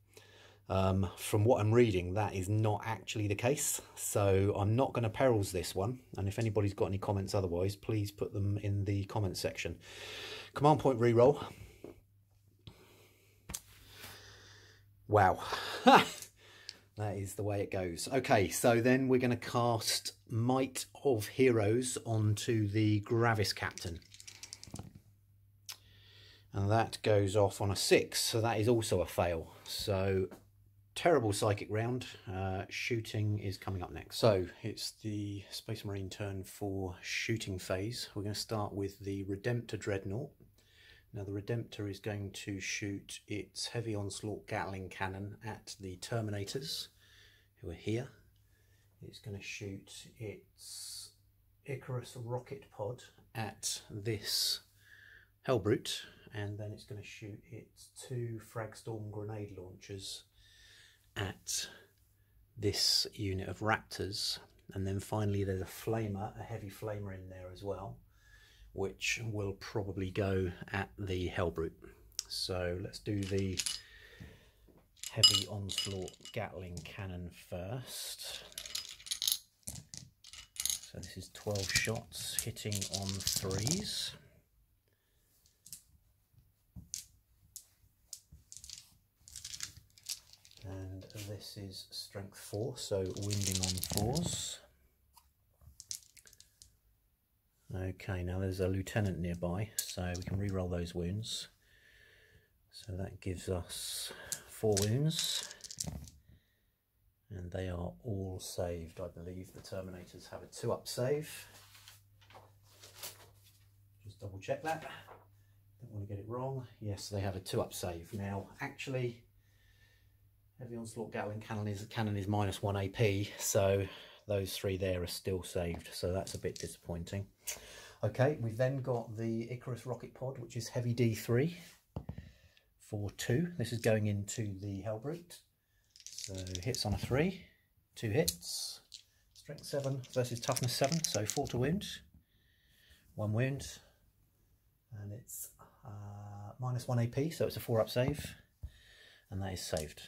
from what I'm reading, that is not actually the case. So I'm not going to perils this one. And if anybody's got any comments otherwise, please put them in the comments section. Command point reroll. Wow. That is the way it goes. Okay, so then we're going to cast Might of Heroes onto the Gravis Captain. And that goes off on a 6, so that is also a fail. So, terrible psychic round. Shooting is coming up next. So, it's the Space Marine turn 4 shooting phase. We're going to start with the Redemptor Dreadnought. Now the Redemptor is going to shoot its heavy onslaught Gatling cannon at the Terminators, who are here. It's going to shoot its Icarus rocket pod at this Hellbrute, and then it's going to shoot its 2 Fragstorm grenade launchers at this unit of Raptors, and then finally there's a flamer, a heavy flamer in there as well, which will probably go at the Hellbrute. So let's do the heavy onslaught Gatling cannon first. So this is 12 shots hitting on 3s. And this is strength 4, so wounding on 4s. Okay, now there's a lieutenant nearby, so we can re-roll those wounds. So that gives us 4 wounds, and they are all saved. I believe the Terminators have a 2-up save. Just double check that. Don't want to get it wrong. Yes, they have a 2-up save. Now, actually, heavy onslaught Gatling cannon is minus 1 AP, so those 3 there are still saved, so that's a bit disappointing. Okay, we've then got the Icarus rocket pod, which is heavy D3 for 2. This is going into the Hellbrute. So hits on a 3, 2 hits, strength 7 versus toughness 7, so 4 to wound, 1 wound, and it's minus 1 AP, so it's a 4-up save, and that is saved.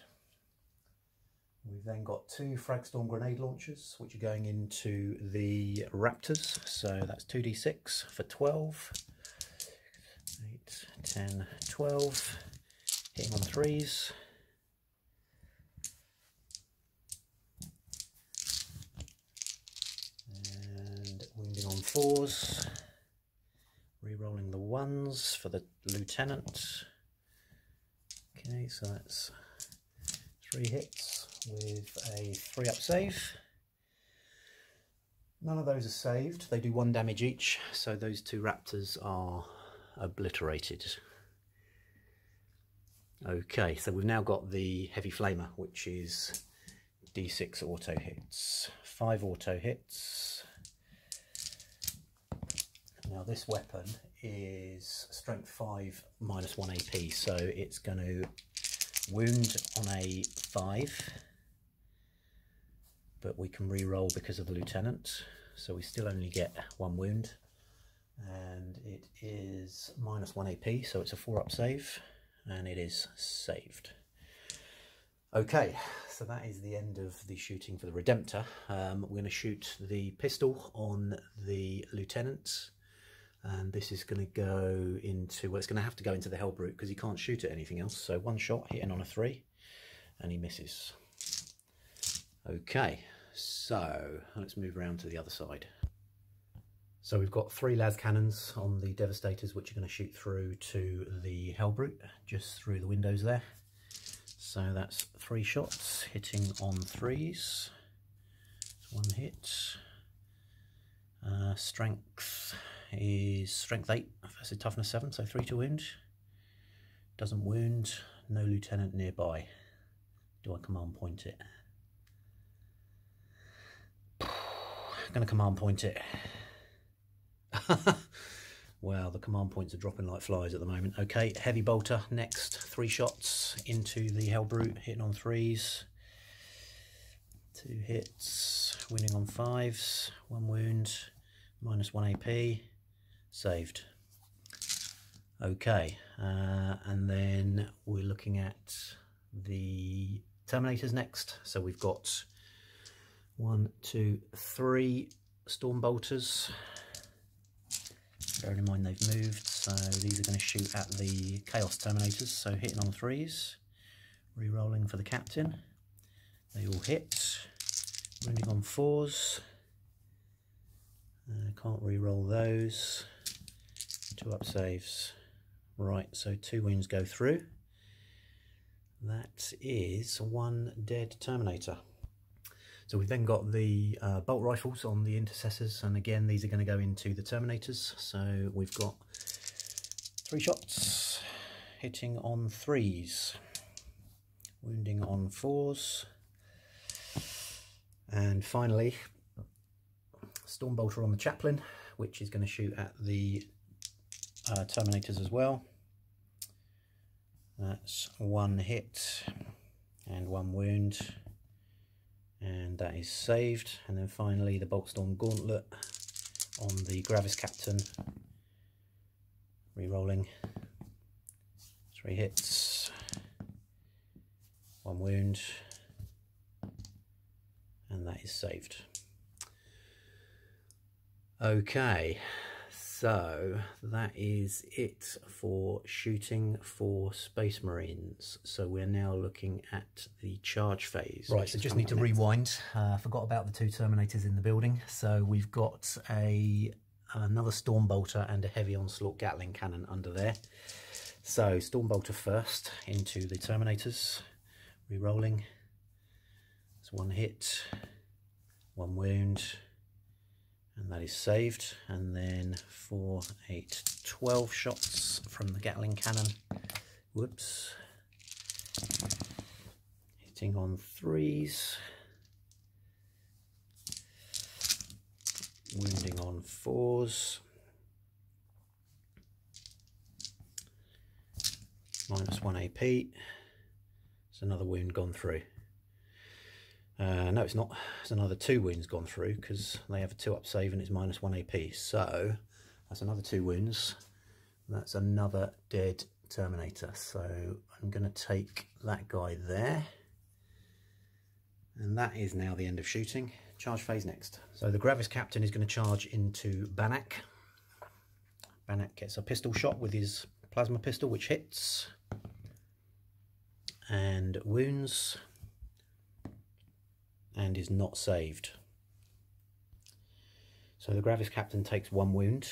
We've then got 2 Fragstorm grenade launchers, which are going into the Raptors. So that's 2d6 for 12. 8, 10, 12. Hitting on 3s. 4s, re-rolling the 1s for the lieutenant. Okay, so that's 3 hits with a 3-up save. None of those are saved. They do 1 damage each, so those 2 raptors are obliterated. Okay, so we've now got the heavy flamer, which is D6 auto hits. 5 auto hits. Now this weapon is strength 5 minus 1 AP, so it's going to wound on a 5, but we can re-roll because of the lieutenant, so we still only get 1 wound, and it is minus 1 AP, so it's a 4-up save, and it is saved. Okay, so that is the end of the shooting for the Redemptor. We're going to shoot the pistol on the lieutenant, and this is going to go into, well, it's going to have to go into the Hellbrute because he can't shoot at anything else. So 1 shot hitting on a 3, and he misses. Okay, so let's move around to the other side. So we've got 3 las cannons on the Devastators, which are going to shoot through to the Hellbrute, just through the windows there. So that's 3 shots hitting on 3s. That's 1 hit. Strength is strength 8 versus toughness 7, so 3 to wound. Doesn't wound. No lieutenant nearby. Do I command point it? I'm going to command point it. Well, the command points are dropping like flies at the moment. Okay, heavy bolter next. 3 shots into the Hellbrute, hitting on 3s. 2 hits, winning on 5s. 1 wound, minus 1 AP. Saved. Okay, and then we're looking at the Terminators next. So we've got 1, 2, 3 Storm Bolters. Bearing in mind they've moved, so these are going to shoot at the Chaos Terminators, so hitting on 3s, re-rolling for the captain. They all hit, wounding on 4s. Can't re-roll those. 2-up saves. Right, so 2 wounds go through. That is 1 dead Terminator. So we've then got the bolt rifles on the Intercessors, and again these are going to go into the Terminators. So we've got 3 shots hitting on 3s, wounding on 4s, and finally Storm Bolter on the Chaplain, which is going to shoot at the Terminators as well. That's 1 hit and 1 wound, and that is saved. And then finally the Boltstorm Gauntlet on the Gravis Captain, re-rolling. 3 hits, 1 wound, and that is saved. Okay, so that is it for shooting for Space Marines. So we're now looking at the charge phase. Right, so just need to rewind. Forgot about the 2 Terminators in the building. So we've got another Storm Bolter and a heavy onslaught Gatling cannon under there. So Storm Bolter first into the Terminators, re-rolling. It's 1 hit, 1 wound, and that is saved. And then 4, 8, 12 shots from the Gatling cannon. Whoops. Hitting on 3s. Wounding on 4s. Minus 1 AP. It's another wound gone through. No, it's not. It's another 2 wounds gone through because they have a 2-up save and it's minus 1 AP. So that's another 2 wounds. That's another dead Terminator. So I'm going to take that guy there. And that is now the end of shooting. Charge phase next. So the Gravis Captain is going to charge into Banaak. Banaak gets a pistol shot with his plasma pistol, which hits and wounds and is not saved. So the Gravis Captain takes 1 wound.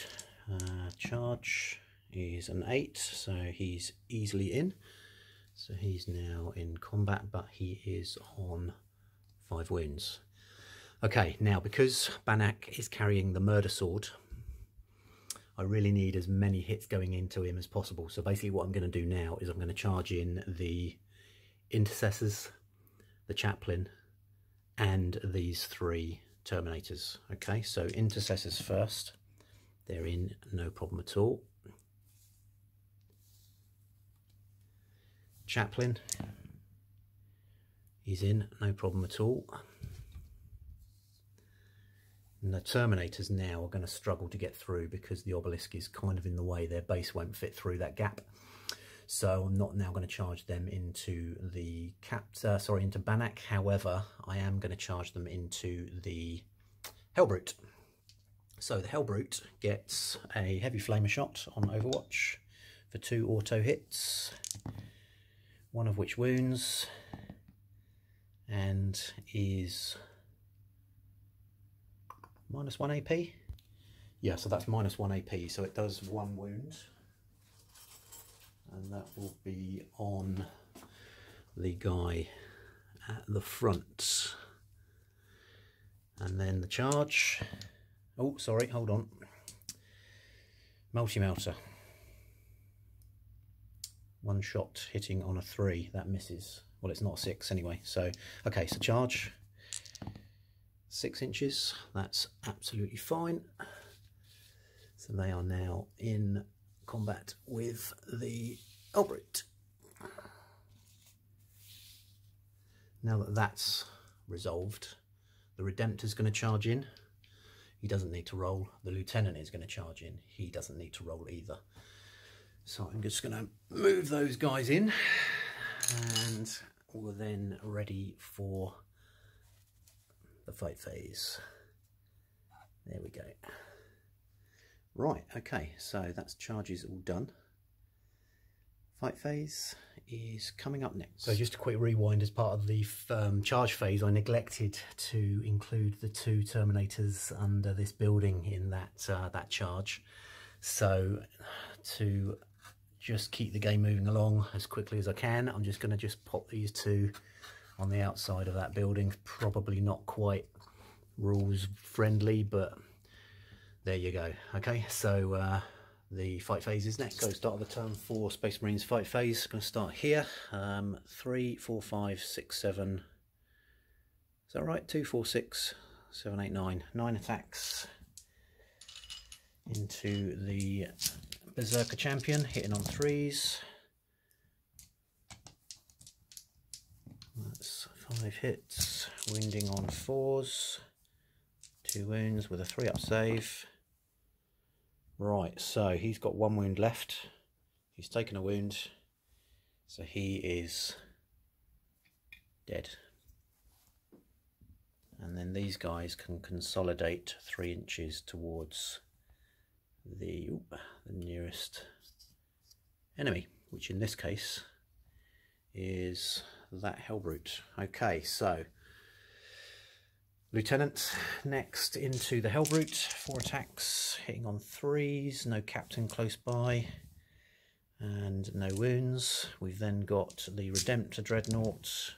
Charge is an 8, so he's easily in. So he's now in combat, but he is on 5 wounds. Okay, now because Banaak is carrying the murder sword, I really need as many hits going into him as possible. So basically what I'm going to do now is I'm going to charge in the intercessors, the chaplain, and these 3 terminators. Okay, so intercessors first. They're in, no problem at all. Chaplain, he's in, no problem at all. And the terminators now are going to struggle to get through because the obelisk is kind of in the way. Their base won't fit through that gap. So I'm not now going to charge them into the into Banaak. However, I am going to charge them into the Hellbrute. So the Hellbrute gets a heavy flamer shot on Overwatch for 2 auto hits, 1 of which wounds, and is -1 AP. Yeah, so that's -1 AP, so it does 1 wound. And that will be on the guy at the front. And then the charge. Oh, sorry, hold on. Multi-melter. 1 shot hitting on a 3, that misses. Well, it's not a 6 anyway. So, okay, so charge. 6 inches, that's absolutely fine. So they are now in combat with the Hellbrute. Now that that's resolved, the Redemptor's going to charge in. He doesn't need to roll. The Lieutenant is going to charge in. He doesn't need to roll either. So I'm just going to move those guys in, and we're then ready for the fight phase. There we go. Right, okay, so that's charges all done. Fight phase is coming up next. So just a quick rewind, as part of the charge phase, I neglected to include the 2 terminators under this building in that charge. So to just keep the game moving along as quickly as I can, I'm just going to pop these 2 on the outside of that building. Probably not quite rules friendly, but there you go. Okay, so the fight phase is next. So start of the turn for Space Marines fight phase. Going to start here. 3, 4, 5, 6, 7. Is that right? 2, 4, 6, 7, 8, 9. 9 attacks into the Berserker Champion, hitting on 3s. That's 5 hits, wounding on 4s, 2 wounds with a 3-up save. Right, so he's got 1 wound left. He's taken a wound, so he is dead. And then these guys can consolidate 3 inches towards the nearest enemy, which in this case is that Hellbrute. Okay, so Lieutenant next into the Hellbrute. 4 attacks, hitting on 3s, no captain close by, and no wounds. We've then got the Redemptor Dreadnought.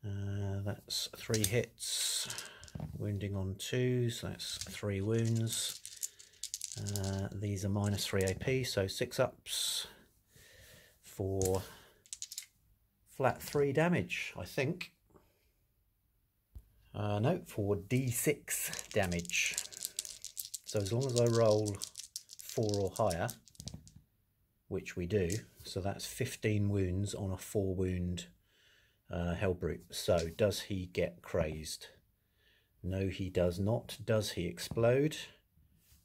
That's 3 hits, wounding on 2s, that's 3 wounds. These are -3 AP, so 6 ups for flat 3 damage, I think. No, for D6 damage. So as long as I roll 4 or higher, which we do, so that's 15 wounds on a 4 wound Hellbrute. So does he get crazed? No, he does not. Does he explode?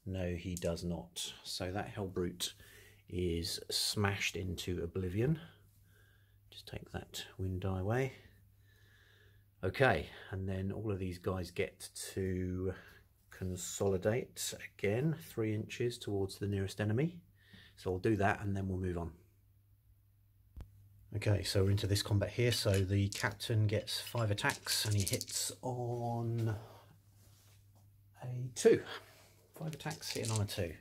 No, he does not. So that Hellbrute is smashed into oblivion. Just take that wind die away. Okay, and then all of these guys get to consolidate again 3 inches towards the nearest enemy. So I'll do that and then we'll move on. Okay, so we're into this combat here. So the captain gets 5 attacks and he hits on a 2. 5 attacks hitting on a 2.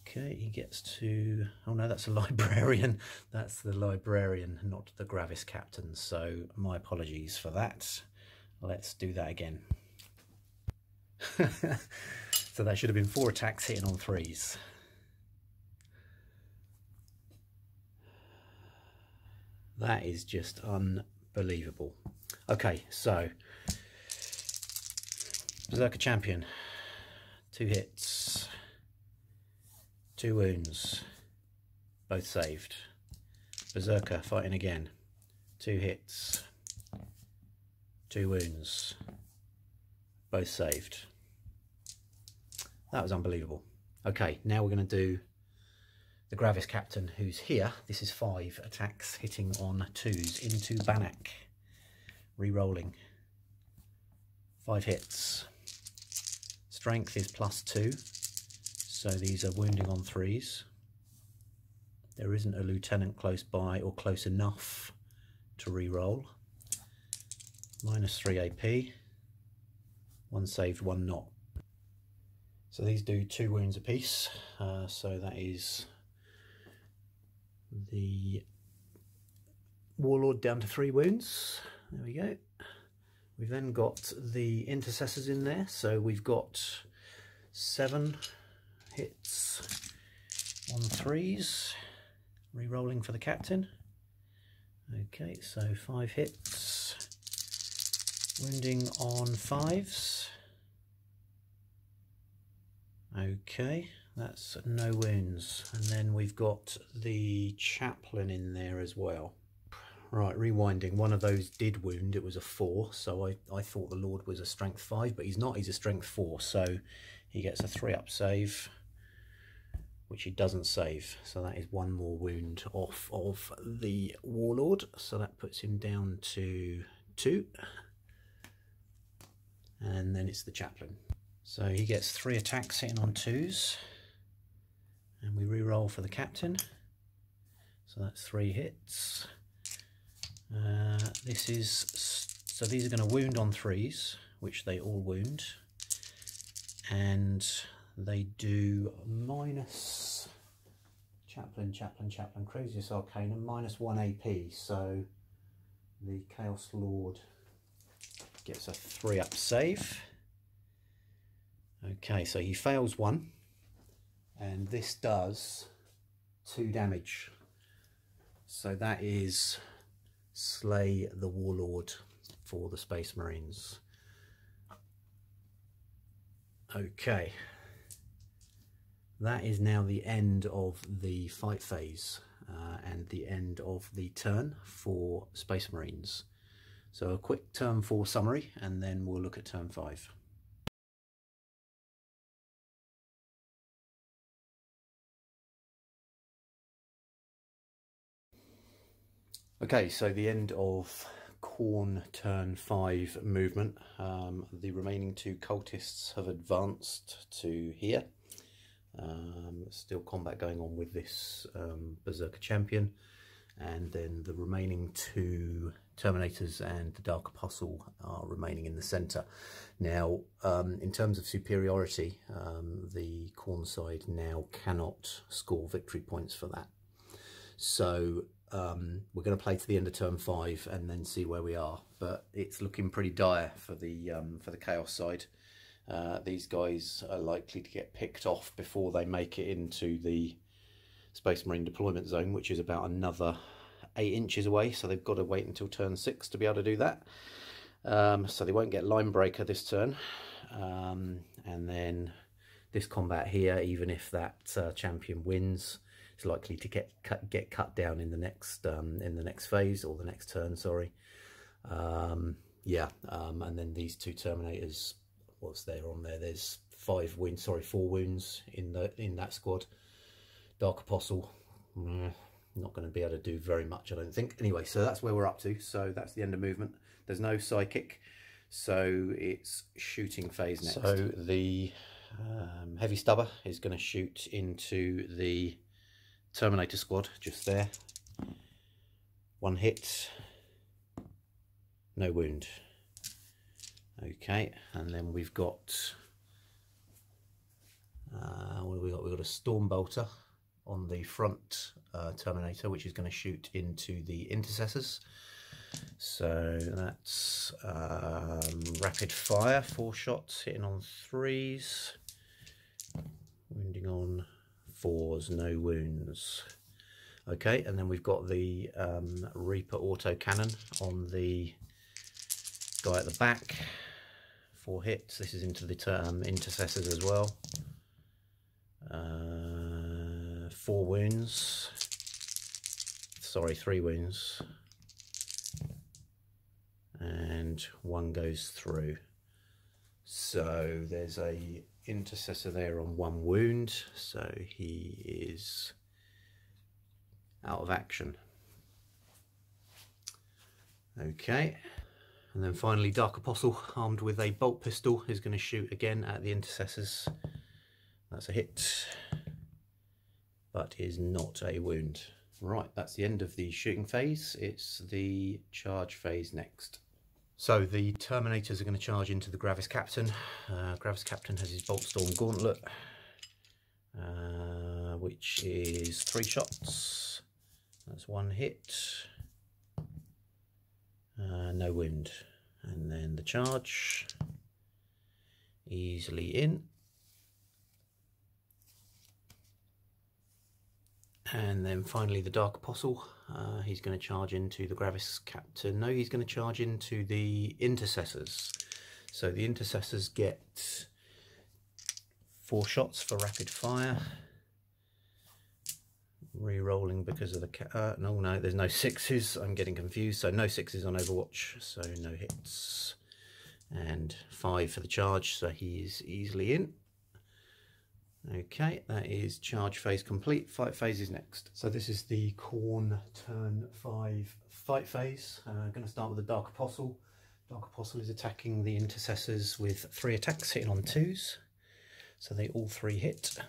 Okay, he gets to... Oh no, that's a librarian. That's the librarian, not the Gravis captain. So my apologies for that. Let's do that again. So that should have been 4 attacks hitting on 3s. That is just unbelievable. Okay, so Berserker champion, 2 hits, 2 wounds, both saved. Berserker fighting again, 2 hits, 2 wounds, both saved. That was unbelievable. Okay, now we're going to do the Gravis captain, who's here. This is 5 attacks hitting on 2s into Banaak. Re-rolling. 5 hits. Strength is +2, so these are wounding on 3s. There isn't a lieutenant close by or close enough to re-roll. -3 AP. 1 saved, 1 not. So these do 2 wounds apiece. So that is the Warlord down to 3 wounds. There we go. We've then got the intercessors in there. So we've got 7 hits on 3s. Re-rolling for the captain. Okay, so 5 hits. Wounding on 5s. Okay, that's no wounds. And then we've got the chaplain in there as well. Right, rewinding. One of those did wound. It was a 4, so I thought the Lord was a strength 5, but he's not. He's a strength 4, so he gets a 3-up save, which he doesn't save. So that is 1 more wound off of the Warlord. So that puts him down to 2. And then it's the chaplain. So he gets 3 attacks hitting on 2s, and we re-roll for the captain. So that's 3 hits. So these are going to wound on 3s, which they all wound, and they do minus chaplain, craziest arcana, -1 AP. So the Chaos Lord gets a 3-up save. Okay, so he fails 1, and this does 2 damage. So that is slay the Warlord for the Space Marines. Okay, that is now the end of the fight phase and the end of the turn for Space Marines. So a quick turn 4 summary, and then we'll look at turn 5. Okay, so the end of Khorne turn 5 movement. The remaining 2 cultists have advanced to here. Still combat going on with this Berserker champion, and then the remaining 2 Terminators and the Dark Apostle are remaining in the centre. Now, in terms of superiority, the Khorne side now cannot score victory points for that. So we're going to play to the end of turn 5 and then see where we are. But it's looking pretty dire for the Chaos side. These guys are likely to get picked off before they make it into the Space Marine deployment zone, which is about another 8 inches away. So they've got to wait until turn 6 to be able to do that. So they won't get Line Breaker this turn. And then this combat here, even if that champion wins, is likely to get cut down in the next phase, or the next turn, sorry. Yeah, and then these 2 Terminators, what's there on there? There's 4 wounds in that squad. Dark Apostle, not going to be able to do very much, I don't think. Anyway, so that's where we're up to. So that's the end of movement. There's no psychic, so it's shooting phase next. So the heavy stubber is going to shoot into the Terminator squad just there. 1 hit, no wound. Okay, and then we've got what have we got? We've got a storm bolter on the front Terminator, which is going to shoot into the intercessors. So that's rapid fire, 4 shots, hitting on 3s, wounding on 4s, no wounds. Okay, and then we've got the Reaper auto cannon on the guy at the back, 4 hits. This is into the intercessors as well. 4 wounds. Sorry, 3 wounds. And 1 goes through. So there's a intercessor there on 1 wound. So he is out of action. Okay. And then finally, Dark Apostle, armed with a bolt pistol, is going to shoot again at the intercessors. That's a hit, but is not a wound. Right, that's the end of the shooting phase. It's the charge phase next. So the Terminators are going to charge into the Gravis Captain. Gravis Captain has his Bolt Storm Gauntlet, which is 3 shots. That's 1 hit. No wound. And then the charge, easily in. And then finally the Dark Apostle, he's going to charge into the Gravis Captain. No, he's going to charge into the intercessors. So the intercessors get 4 shots for rapid fire. Re-rolling because of the no, there's no 6s. I'm getting confused. So no 6s on Overwatch, so no hits. And 5 for the charge, so he is easily in. Okay, that is charge phase complete. Fight phase is next. So this is the Khorne turn 5 fight phase. I'm going to start with the Dark Apostle. Dark Apostle is attacking the intercessors with 3 attacks, hitting on 2s. So they all 3 hit.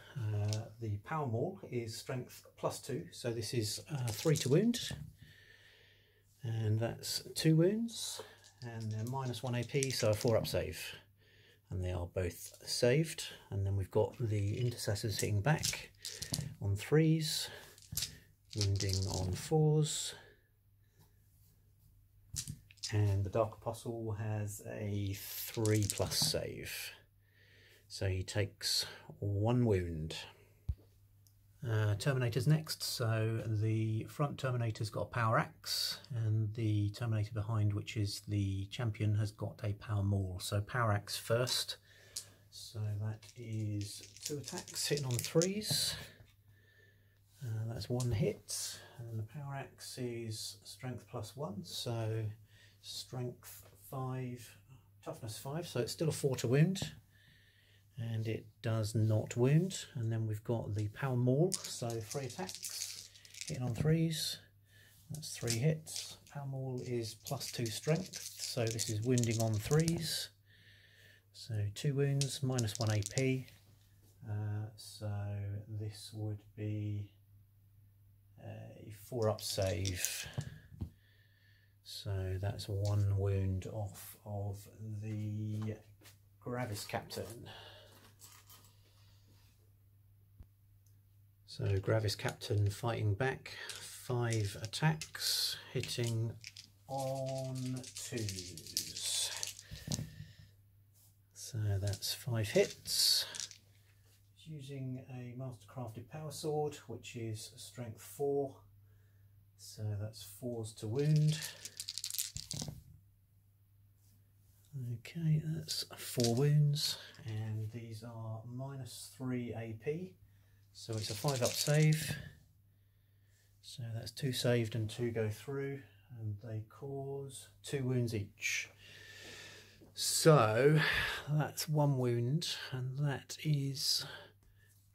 The Power Maul is strength +2, so this is 3 to wound. And that's 2 wounds. And they're -1 AP, so a 4-up save. And they are both saved. And then we've got the intercessors hitting back on 3s, wounding on 4s. And the Dark Apostle has a 3+ save. So he takes 1 wound. Terminator's next. So the front Terminator's got a power axe, and the Terminator behind, which is the champion, has got a power maul. So power axe first. So that is 2 attacks, hitting on 3s. That's 1 hit. And the power axe is strength +1, so strength 5, toughness 5. So it's still a 4 to wound. And it does not wound. And then we've got the power maul, so 3 attacks, hitting on 3s. That's 3 hits. Power maul is +2 strength, so this is wounding on 3s. So 2 wounds, -1 AP. So this would be a 4-up save. So that's 1 wound off of the Gravis Captain. So Gravis Captain fighting back, 5 attacks, hitting on 2s. So that's 5 hits. He's using a mastercrafted power sword, which is strength 4. So that's 4s to wound. Okay, that's 4 wounds, and these are -3 AP. So it's a 5-up save. So that's 2 saved and 2 go through, and they cause 2 wounds each. So that's 1 wound, and that is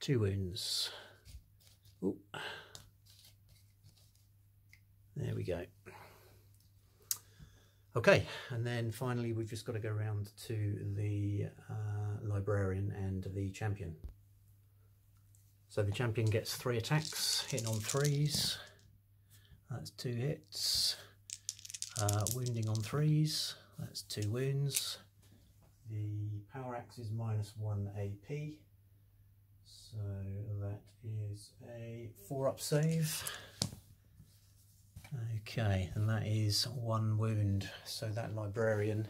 2 wounds. Ooh. There we go. Okay, and then finally we've just got to go around to the librarian and the champion. So the champion gets 3 attacks, hitting on 3s. That's 2 hits. Wounding on 3s. That's 2 wounds. The power axe is -1 AP, so that is a 4-up save. Okay, and that is 1 wound, so that librarian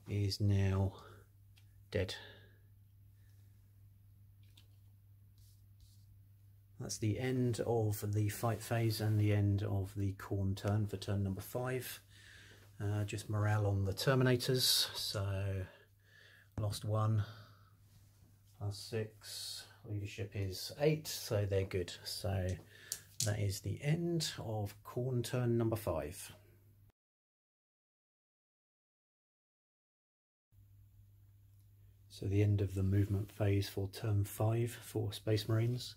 is now dead. That's the end of the fight phase and the end of the Khorne turn for turn number 5. Just morale on the Terminators, so lost 1, +6, leadership is 8, so they're good. So that is the end of Khorne turn number 5. So the end of the movement phase for turn 5 for Space Marines.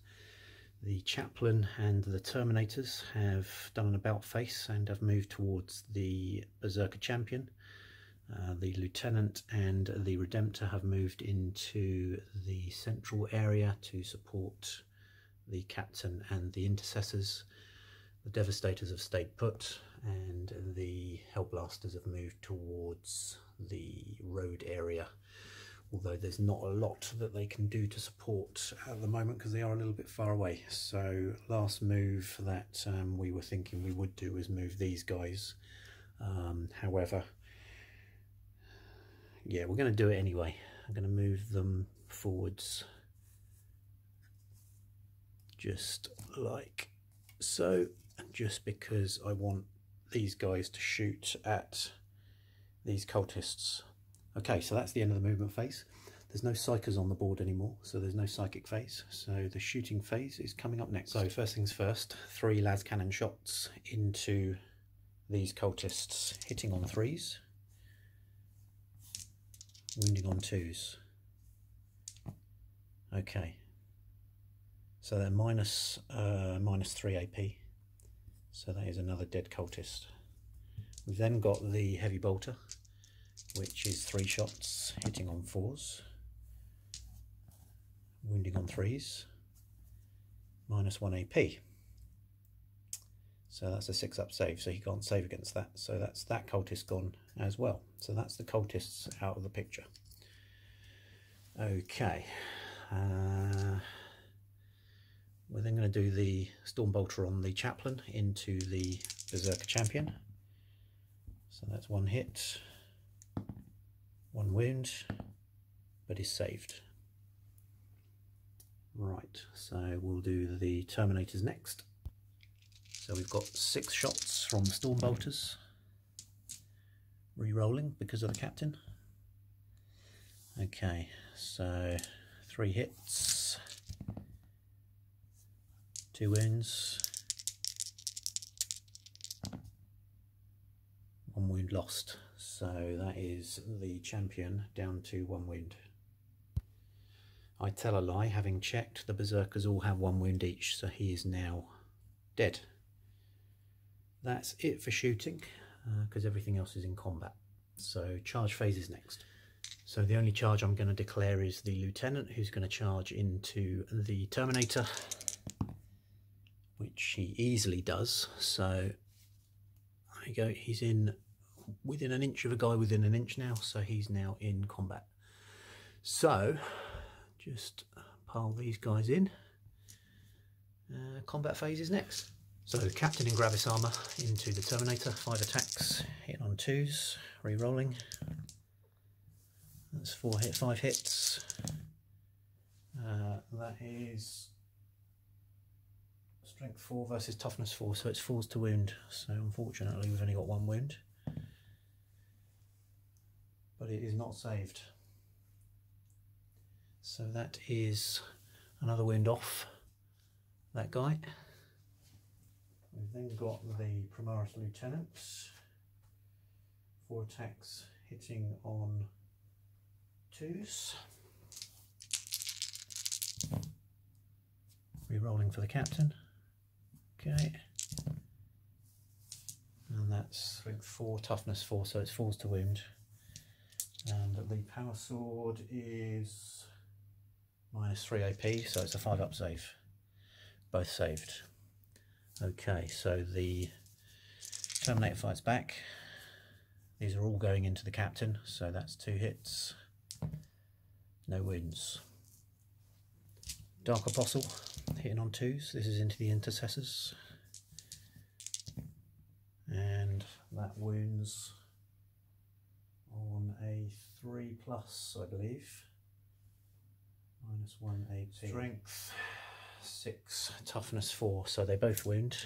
The Chaplain and the Terminators have done an about face and have moved towards the Berserker Champion. The Lieutenant and the Redemptor have moved into the central area to support the Captain and the Intercessors. The Devastators have stayed put, and the Hellblasters have moved towards the road area. Although there's not a lot that they can do to support at the moment because they are a little bit far away. So last move that we were thinking we would do was move these guys. However, yeah, we're going to do it anyway. I'm going to move them forwards just like so, just because I want these guys to shoot at these cultists. Okay, so that's the end of the movement phase. There's no psychers on the board anymore, so there's no psychic phase. So the shooting phase is coming up next. So first things first, 3 las cannon shots into these cultists, hitting on 3s, wounding on 2s. Okay, so they're -3 AP, so that is another dead cultist. We've then got the heavy bolter, which is 3 shots, hitting on 4s, wounding on 3s, -1 AP. So that's a 6-up save, so he can't save against that. So that's that cultist gone as well. So that's the cultists out of the picture. Okay. We're then going to do the Stormbolter on the Chaplain into the Berserker Champion. So that's 1 hit, 1 wound, but is saved. Right, so we'll do the Terminators next. So we've got 6 shots from Stormbolters, re-rolling because of the Captain. Okay, so 3 hits, 2 wounds, 1 wound lost. So that is the champion down to 1 wound. I tell a lie, having checked, the Berserkers all have 1 wound each, so he is now dead. That's it for shooting, because everything else is in combat. So charge phase is next. So the only charge I'm going to declare is the Lieutenant, who's going to charge into the Terminator, which he easily does. So there you go, he's in within an inch of a guy within an inch now, so he's now in combat. So just pile these guys in. Combat phase is next. So Captain in Gravis armour into the Terminator, 5 attacks, hitting on 2s, re-rolling. That's 5 hits. That is strength 4 versus toughness 4, so it's 4s to wound. So unfortunately we've only got 1 wound, but it is not saved. So that is another wound off that guy. We've then got the Prearmis Lieutenants, 4 attacks, hitting on 2s. Re-rolling for the Captain. Okay. And that's strength 4, toughness 4, so it's 4s to wound. And the Power Sword is -3 AP, so it's a 5-up save. Both saved. Okay, so the Terminator fights back. These are all going into the Captain, so that's 2 hits, no wounds. Dark Apostle hitting on 2s. This is into the intercessors, and that wounds on a 3+, I believe. -1 AP. Strength 6, toughness 4, so they both wound.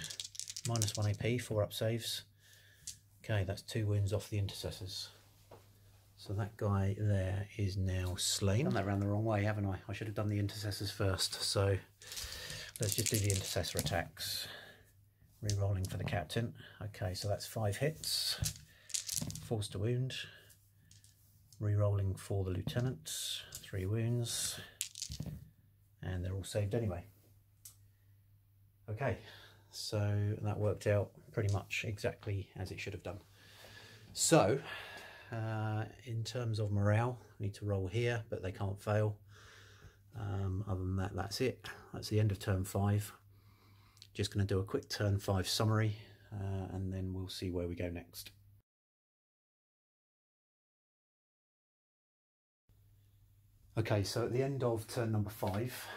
-1 AP, 4 up saves. Okay, that's 2 wounds off the intercessors. So that guy there is now slain. Done that round the wrong way, haven't I? I should have done the intercessors first. So let's just do the intercessor attacks. Re-rolling for the captain. Okay, so that's 5 hits. Force to wound. Re-rolling for the lieutenant. 3 wounds. And they're all saved anyway. Okay, so that worked out pretty much exactly as it should have done. So in terms of morale, I need to roll here, but they can't fail. Other than that, that's it. That's the end of turn 5. Just going to do a quick turn 5 summary, and then we'll see where we go next. Okay, so at the end of turn number 5,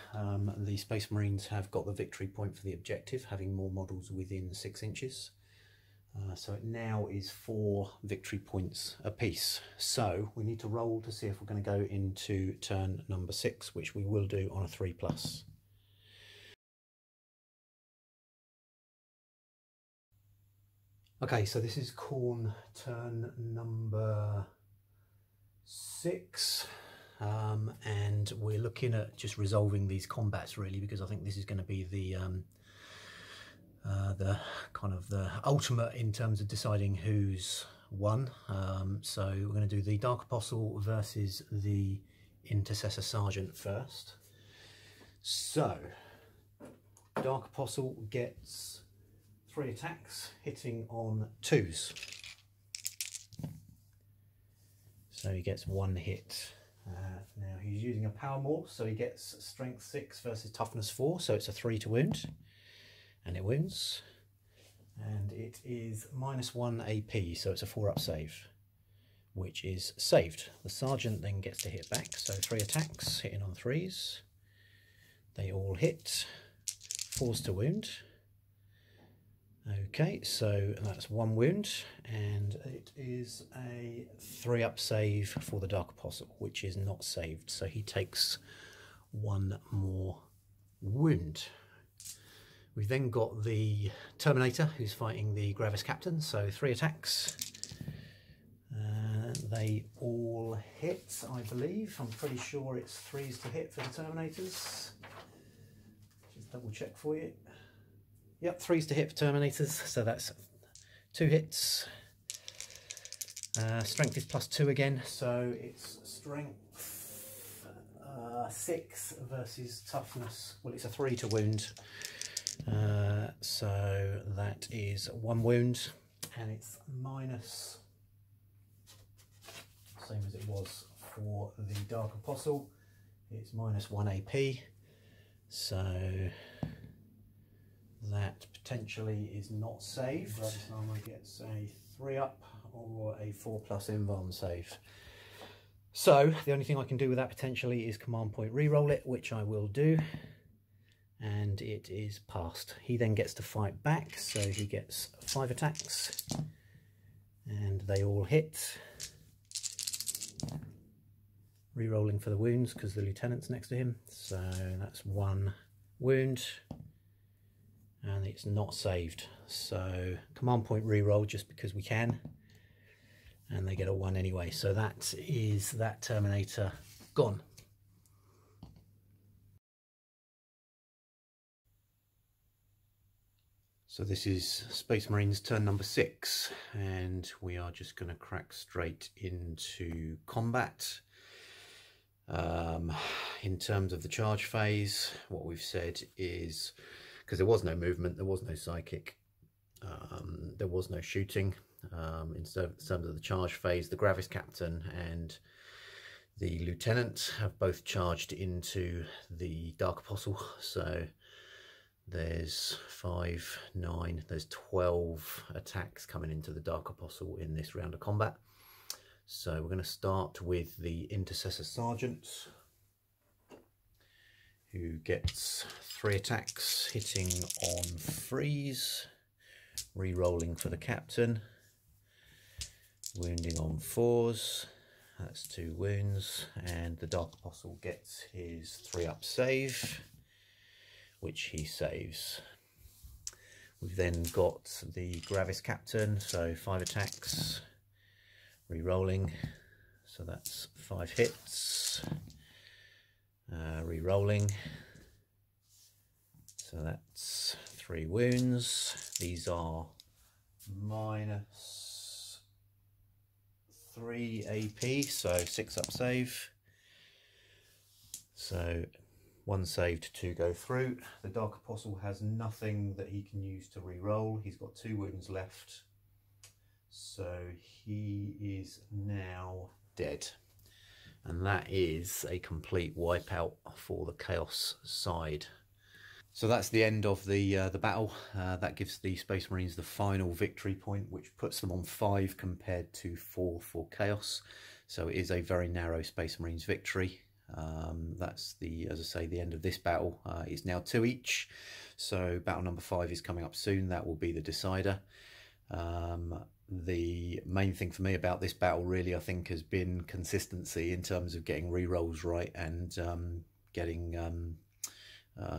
the Space Marines have got the victory point for the objective, having more models within 6 inches. So it now is 4 victory points apiece. So we need to roll to see if we're going to go into turn number 6, which we will do on a 3+. Okay, so this is Khorne turn number 6. And we're looking at just resolving these combats really, because I think this is going to be the kind of the ultimate in terms of deciding who's won. So we're going to do the Dark Apostle versus the Intercessor Sergeant first. So Dark Apostle gets 3 attacks hitting on 2s. So he gets 1 hit. Now he's using a power morph, so he gets strength 6 versus toughness 4, so it's a 3 to wound, and it wounds, and it is -1 AP, so it's a 4 up save, which is saved. The sergeant then gets to hit back, so 3 attacks hitting on 3s. They all hit. 4s to wound. Okay, so that's 1 wound, and it is a 3 up save for the Dark Apostle, which is not saved, so he takes 1 more wound. We've then got the Terminator, who's fighting the Gravis Captain, so 3 attacks. They all hit, I believe. I'm pretty sure it's 3s to hit for the Terminators. Just double check for you. Yep, 3s to hit for Terminators, so that's 2 hits. Strength is +2 again, so it's strength 6 versus toughness. Well, it's a 3 to wound, so that is 1 wound, and it's minus, same as it was for the Dark Apostle. It's -1 AP, so that potentially is not saved. Gravis Armor gets a 3 up or a 4+ Envarm save. So the only thing I can do with that potentially is command point re-roll it, which I will do, and it is passed. He then gets to fight back, so he gets 5 attacks, and they all hit. Re-rolling for the wounds because the lieutenant's next to him, so that's 1 wound. And it's not saved, so command point re-roll just because we can, and they get a 1 anyway, so that is that Terminator gone. So this is Space Marines turn number 6, and we are just going to crack straight into combat. In terms of the charge phase, what we've said is, because there was no movement, there was no psychic, there was no shooting. In terms of the charge phase, the Gravis Captain and the Lieutenant have both charged into the Dark Apostle, so there's 5, 9, there's 12 attacks coming into the Dark Apostle in this round of combat. So we're going to start with the Intercessor Sergeant. who gets 3 attacks, hitting on freeze, re-rolling for the captain, wounding on 4s, that's 2 wounds, and the Dark Apostle gets his 3-up save, which he saves. We've then got the Gravis captain, so 5 attacks, re-rolling, so that's 5 hits, re-rolling, so that's 3 wounds. These are minus 3 AP, so 6-up save. So 1 saved, 2 go through. The Dark Apostle has nothing that he can use to re-roll. He's got 2 wounds left, so he is now dead. And that is a complete wipeout for the Chaos side. So that's the end of the battle. That gives the Space Marines the final victory point, which puts them on 5 compared to 4 for Chaos. So it is a very narrow Space Marines victory. That's the, as I say, the end of this battle. It's now 2 each. So battle number 5 is coming up soon. That will be the decider. The main thing for me about this battle really, I think, has been consistency in terms of getting re-rolls right and getting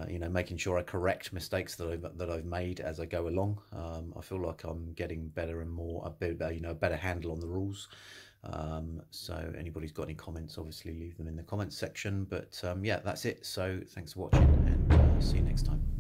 you know, making sure I correct mistakes that I've made as I go along. I feel like I'm getting better and more a better handle on the rules. So anybody's got any comments, obviously leave them in the comments section. But yeah, that's it. So thanks for watching, and see you next time.